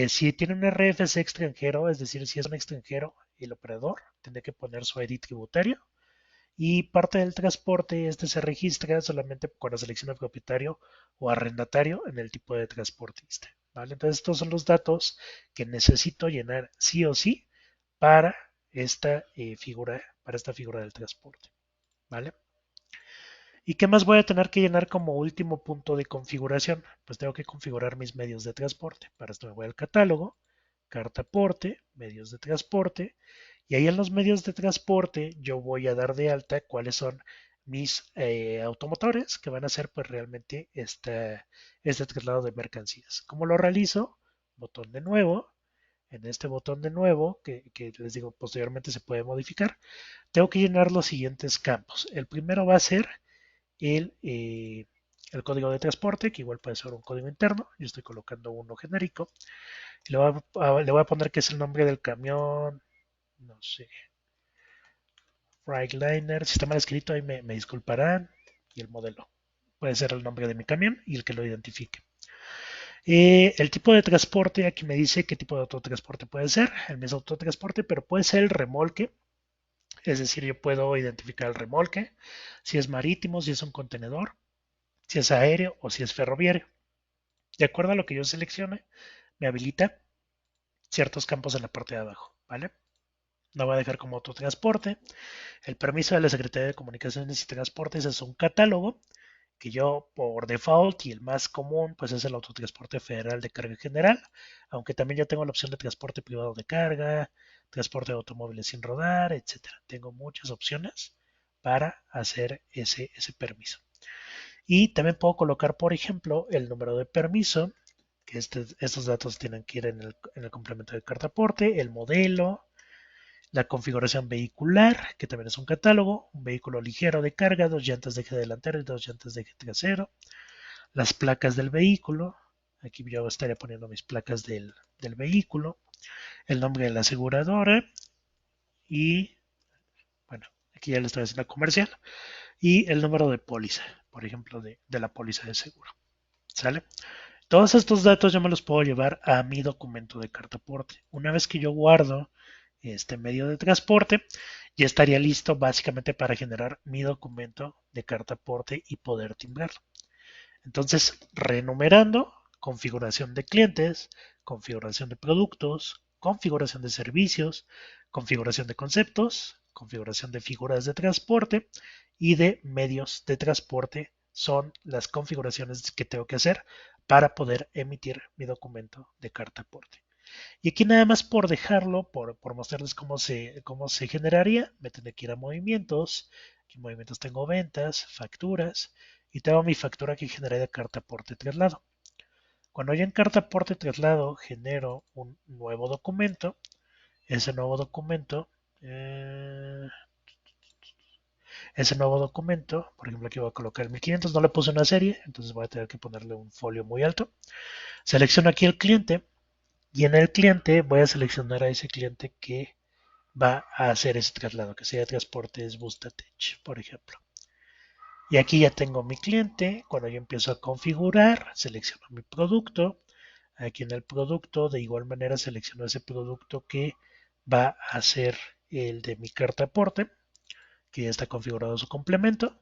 Si tiene un RFC extranjero, es decir, si es un extranjero, el operador tendrá que poner su ID tributario Y parte del transporte, este se registra solamente cuando selecciona propietario o arrendatario en el tipo de transportista. ¿Vale? Entonces, estos son los datos que necesito llenar sí o sí para para esta figura del transporte. ¿Vale? ¿Y qué más voy a tener que llenar como último punto de configuración? Pues tengo que configurar mis medios de transporte. Para esto me voy al catálogo, carta aporte, medios de transporte, y ahí en los medios de transporte yo voy a dar de alta cuáles son mis automotores que van a hacer pues realmente este traslado de mercancías. ¿Cómo lo realizo? Botón de nuevo. En este botón de nuevo, que les digo posteriormente se puede modificar, tengo que llenar los siguientes campos. El primero va a ser el, eh, el código de transporte, que igual puede ser un código interno. Yo estoy colocando uno genérico. Le voy a poner que es el nombre del camión, no sé, Freightliner. Si está mal escrito, ahí me disculparán. Y el modelo. Puede ser el nombre de mi camión y el que lo identifique. El tipo de transporte, aquí me dice qué tipo de autotransporte puede ser. El mismo autotransporte, pero puede ser el remolque. Es decir, yo puedo identificar el remolque, si es marítimo, si es un contenedor, si es aéreo o si es ferroviario. De acuerdo a lo que yo seleccione, me habilita ciertos campos en la parte de abajo, ¿vale? No va a dejar como autotransporte. El permiso de la Secretaría de Comunicaciones y Transportes es un catálogo que yo por default y el más común pues es el autotransporte federal de carga general, aunque también ya tengo la opción de transporte privado de carga, transporte de automóviles sin rodar, etcétera. Tengo muchas opciones para hacer ese permiso. Y también puedo colocar, por ejemplo, el número de permiso, que estos datos tienen que ir en el complemento de carta aporte, el modelo, la configuración vehicular, que también es un catálogo, un vehículo ligero de carga, dos llantas de eje delantero y dos llantas de eje trasero, las placas del vehículo, aquí yo estaría poniendo mis placas del vehículo, el nombre de la aseguradora y, bueno, aquí ya le estoy haciendo comercial, y el número de póliza, por ejemplo, de la póliza de seguro. ¿Sale? Todos estos datos yo me los puedo llevar a mi documento de carta aporte. Una vez que yo guardo este medio de transporte, ya estaría listo básicamente para generar mi documento de carta aporte y poder timbrarlo. Entonces, renumerando, configuración de clientes, configuración de productos, configuración de servicios, configuración de conceptos, configuración de figuras de transporte y de medios de transporte son las configuraciones que tengo que hacer para poder emitir mi documento de carta aporte. Y aquí nada más por dejarlo, por mostrarles cómo se generaría, me tendré que ir a movimientos. Aquí en movimientos tengo ventas, facturas, y tengo mi factura que generé de carta aporte traslado. Cuando yo en carta aporte traslado genero un nuevo documento, ese nuevo documento, eh, por ejemplo aquí voy a colocar el 1500, no le puse una serie, entonces voy a tener que ponerle un folio muy alto. Selecciono aquí el cliente y en el cliente voy a seleccionar a ese cliente que va a hacer ese traslado, que sea Transportes Bustatech, por ejemplo. Y aquí ya tengo mi cliente. Cuando yo empiezo a configurar, selecciono mi producto. Aquí en el producto, de igual manera, selecciono ese producto que va a ser el de mi carta aporte, que ya está configurado su complemento.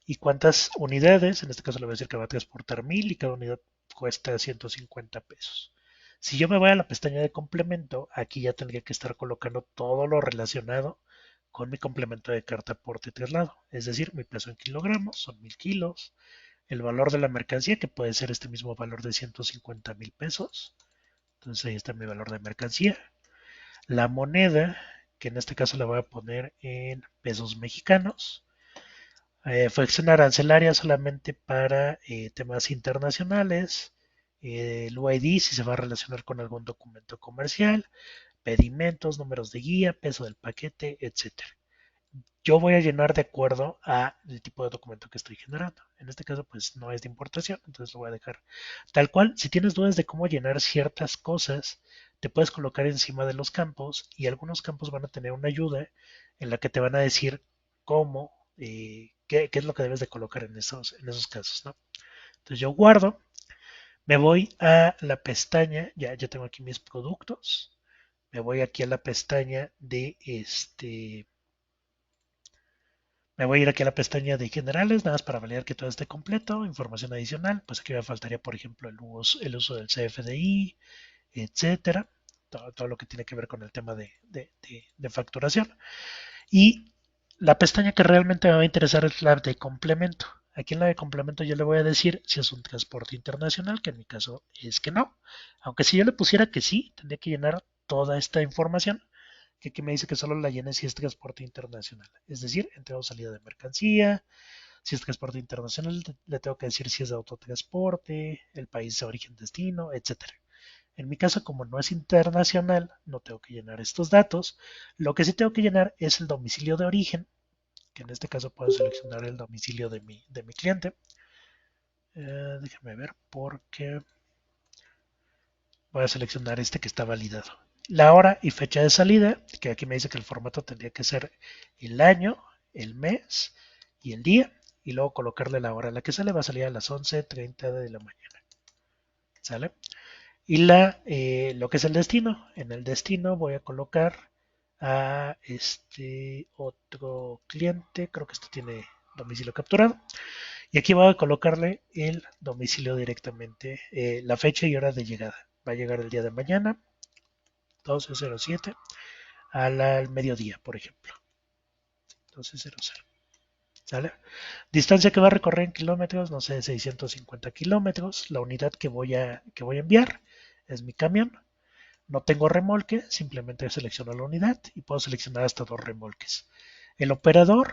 Y cuántas unidades, en este caso le voy a decir que va a transportar 1000 y cada unidad cuesta 150 pesos. Si yo me voy a la pestaña de complemento, aquí ya tendría que estar colocando todo lo relacionado con mi complemento de carta aporte y traslado. Es decir, mi peso en kilogramos son 1000 kilos, el valor de la mercancía, que puede ser este mismo valor de 150,000 pesos. Entonces ahí está mi valor de mercancía. La moneda, que en este caso la voy a poner en pesos mexicanos. Fue acción arancelaria solamente para temas internacionales. El UID si se va a relacionar con algún documento comercial, pedimentos, números de guía, peso del paquete, etcétera. Yo voy a llenar de acuerdo al tipo de documento que estoy generando. En este caso, pues no es de importación, entonces lo voy a dejar tal cual. Si tienes dudas de cómo llenar ciertas cosas, te puedes colocar encima de los campos y algunos campos van a tener una ayuda en la que te van a decir cómo, qué es lo que debes de colocar en esos casos, ¿no? Entonces yo guardo, me voy a la pestaña, ya tengo aquí mis productos, me voy aquí a la pestaña de Me voy a ir aquí a la pestaña de generales, nada más para validar que todo esté completo. Información adicional, pues aquí me faltaría, por ejemplo, el uso del CFDI, etcétera. Todo lo que tiene que ver con el tema de facturación. Y la pestaña que realmente me va a interesar es la de complemento. Aquí en la de complemento yo le voy a decir si es un transporte internacional, que en mi caso es que no. Aunque si yo le pusiera que sí, tendría que llenar toda esta información, que aquí me dice que solo la llene si es transporte internacional. Es decir, entrada o salida de mercancía. Si es transporte internacional, le tengo que decir si es de autotransporte, el país de origen destino, etcétera. En mi caso, como no es internacional, no tengo que llenar estos datos. Lo que sí tengo que llenar es el domicilio de origen, que en este caso puedo seleccionar el domicilio de mi cliente. Déjame ver porque voy a seleccionar este que está validado. La hora y fecha de salida, que aquí me dice que el formato tendría que ser el año, el mes y el día. Y luego colocarle la hora a la que sale, va a salir a las 11:30 de la mañana. ¿Sale? Y lo que es el destino. En el destino voy a colocar a este otro cliente. Creo que esto tiene domicilio capturado. Y aquí voy a colocarle el domicilio directamente, la fecha y hora de llegada. Va a llegar el día de mañana, 12:07, al mediodía, por ejemplo. 12:00. ¿Sale? Distancia que va a recorrer en kilómetros, no sé, 650 kilómetros. La unidad que voy a enviar es mi camión. No tengo remolque, simplemente selecciono la unidad y puedo seleccionar hasta 2 remolques. El operador,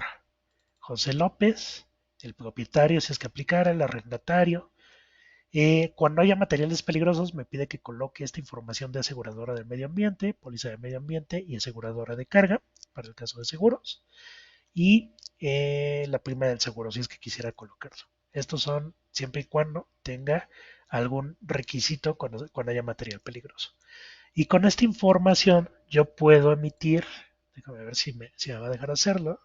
José López, el propietario, si es que aplicara, el arrendatario. Cuando haya materiales peligrosos, me pide que coloque esta información de aseguradora del medio ambiente, póliza de medio ambiente y aseguradora de carga, para el caso de seguros. Y la prima del seguro, si es que quisiera colocarlo. Estos son siempre y cuando tenga algún requisito cuando haya material peligroso. Y con esta información yo puedo emitir, déjame ver si me va a dejar hacerlo,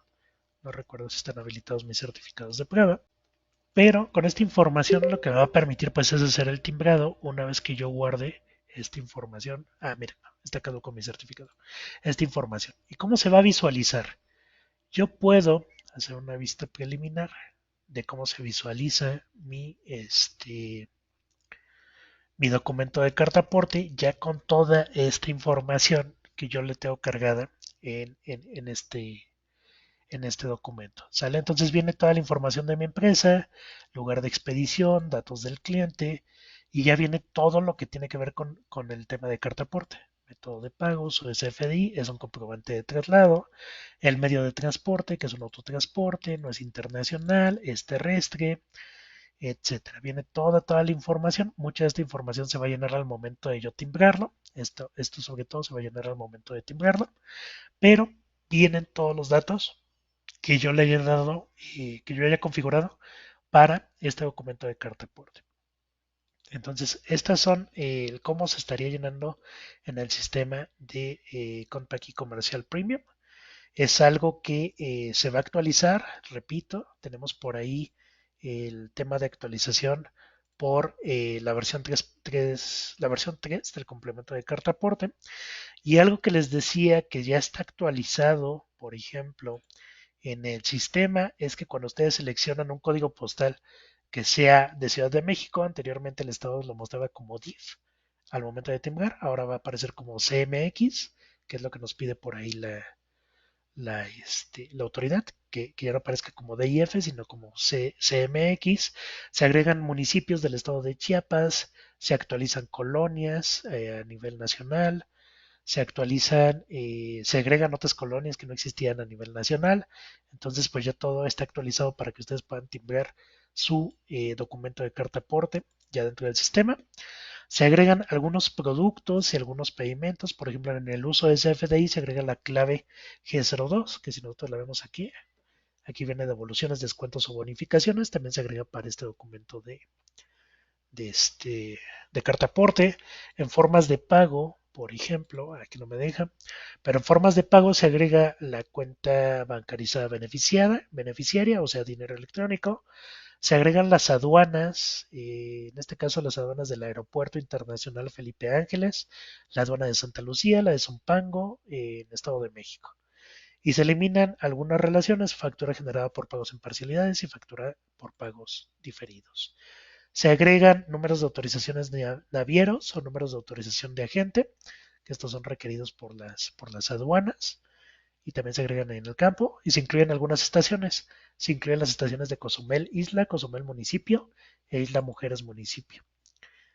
no recuerdo si están habilitados mis certificados de prueba, pero con esta información lo que me va a permitir pues es hacer el timbrado una vez que yo guarde esta información. Ah, mira, está caduco mi certificado. Esta información. ¿Y cómo se va a visualizar? Yo puedo hacer una vista preliminar de cómo se visualiza mi documento de carta aporte ya con toda esta información que yo le tengo cargada en este documento. ¿Sale? Entonces viene toda la información de mi empresa, lugar de expedición, datos del cliente y ya viene todo lo que tiene que ver con el tema de carta aporte. Método de pago, su SFDI, es un comprobante de traslado, el medio de transporte, que es un autotransporte, no es internacional, es terrestre, etcétera. Viene toda la información. Mucha de esta información se va a llenar al momento de yo timbrarlo. Esto sobre todo se va a llenar al momento de timbrarlo. Pero vienen todos los datos que yo le haya dado y que yo haya configurado para este documento de carta aporte. Entonces, estas son cómo se estaría llenando en el sistema de Compact Comercial Premium. Es algo que se va a actualizar, repito, tenemos por ahí el tema de actualización por la versión 3, la versión 3 del complemento de carta aporte. Y algo que les decía que ya está actualizado, por ejemplo, en el sistema, es que cuando ustedes seleccionan un código postal que sea de Ciudad de México, anteriormente el estado lo mostraba como DIF al momento de timbrar, ahora va a aparecer como CMX, que es lo que nos pide por ahí la autoridad, que ya no aparezca como DIF, sino como CMX. Se agregan municipios del estado de Chiapas, se actualizan colonias a nivel nacional, se agregan otras colonias que no existían a nivel nacional. Entonces, pues ya todo está actualizado para que ustedes puedan timbrar su documento de carta aporte ya dentro del sistema. Se agregan algunos productos y algunos pedimentos. Por ejemplo, en el uso de SFDI se agrega la clave G02, que si nosotros la vemos aquí viene devoluciones, descuentos o bonificaciones. También se agrega para este documento de, este, de carta aporte. En formas de pago, por ejemplo, aquí no me deja, pero en formas de pago se agrega la cuenta bancarizada beneficiaria, o sea, dinero electrónico. Se agregan las aduanas, en este caso las aduanas del Aeropuerto Internacional Felipe Ángeles, la aduana de Santa Lucía, la de Zumpango, en Estado de México. Y se eliminan algunas relaciones, factura generada por pagos en parcialidades y factura por pagos diferidos. Se agregan números de autorizaciones navieros o números de autorización de agente, que estos son requeridos por las aduanas y también se agregan ahí en el campo. Y se incluyen algunas estaciones. Se incluyen las estaciones de Cozumel Isla, Cozumel Municipio e Isla Mujeres Municipio.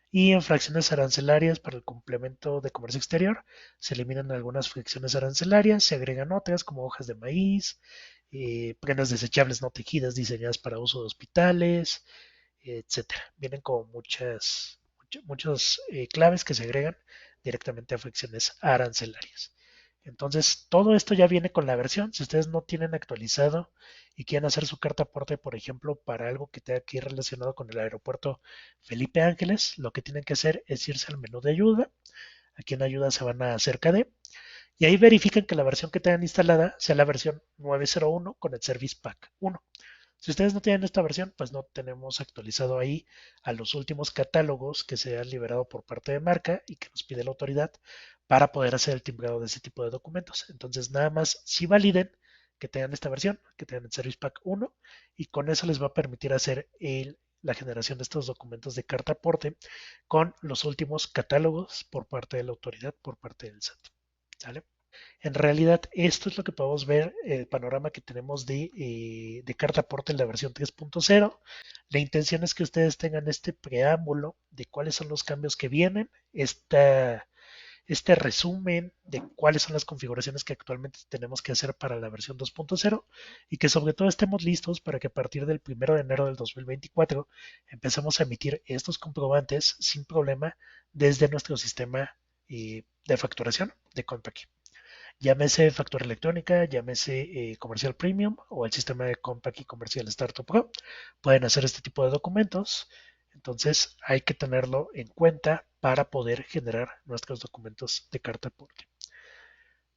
Y en fracciones arancelarias para el complemento de comercio exterior se eliminan algunas fracciones arancelarias, se agregan otras como hojas de maíz, prendas desechables no tejidas diseñadas para uso de hospitales, etcétera. Vienen como muchas claves que se agregan directamente a fracciones arancelarias. Entonces, todo esto ya viene con la versión. Si ustedes no tienen actualizado y quieren hacer su carta aporte, por ejemplo, para algo que tenga que ir relacionado con el aeropuerto Felipe Ángeles, lo que tienen que hacer es irse al menú de ayuda. Aquí en ayuda se van a acerca de, y ahí verifican que la versión que tengan instalada sea la versión 901 con el Service Pack 1. Si ustedes no tienen esta versión, pues no tenemos actualizado ahí a los últimos catálogos que se han liberado por parte de marca y que nos pide la autoridad para poder hacer el timbrado de ese tipo de documentos. Entonces, nada más si validen que tengan esta versión, que tengan el Service Pack 1 y con eso les va a permitir hacer la generación de estos documentos de carta aporte con los últimos catálogos por parte de la autoridad, por parte del SAT. ¿Sale? En realidad, esto es lo que podemos ver, el panorama que tenemos de carta aporte en la versión 3.0. La intención es que ustedes tengan este preámbulo de cuáles son los cambios que vienen, este resumen de cuáles son las configuraciones que actualmente tenemos que hacer para la versión 2.0 y que sobre todo estemos listos para que a partir del 1 de enero del 2024 empecemos a emitir estos comprobantes sin problema desde nuestro sistema de facturación de Compact. Llámese factura electrónica, llámese comercial premium o el sistema de Compact y comercial Startup Pro. Pueden hacer este tipo de documentos. Entonces hay que tenerlo en cuenta para poder generar nuestros documentos de carta aporte.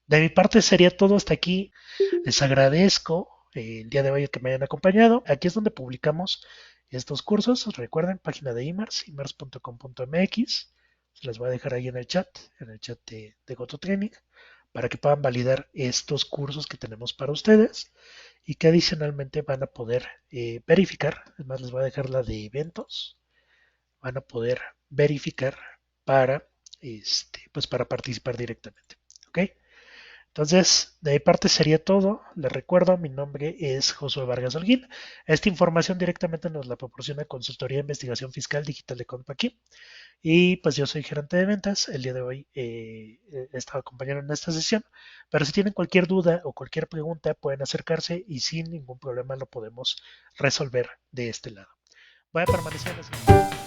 De mi parte sería todo hasta aquí. Les agradezco el día de hoy que me hayan acompañado. Aquí es donde publicamos estos cursos. Recuerden, página de imars, imars.com.mx. Se las voy a dejar ahí en el chat de GoToTraining, para que puedan validar estos cursos que tenemos para ustedes y que adicionalmente van a poder verificar. Además, les voy a dejar la de eventos. Van a poder verificar para, pues para participar directamente. ¿Ok? Entonces, de mi parte sería todo. Les recuerdo, mi nombre es Josué Vargas Holguín. Esta información directamente nos la proporciona Consultoría de Investigación Fiscal Digital de Compaquí. Y pues yo soy gerente de ventas. El día de hoy he estado acompañando en esta sesión. Pero si tienen cualquier duda o cualquier pregunta, pueden acercarse y sin ningún problema lo podemos resolver de este lado. Voy a permanecer en la siguiente.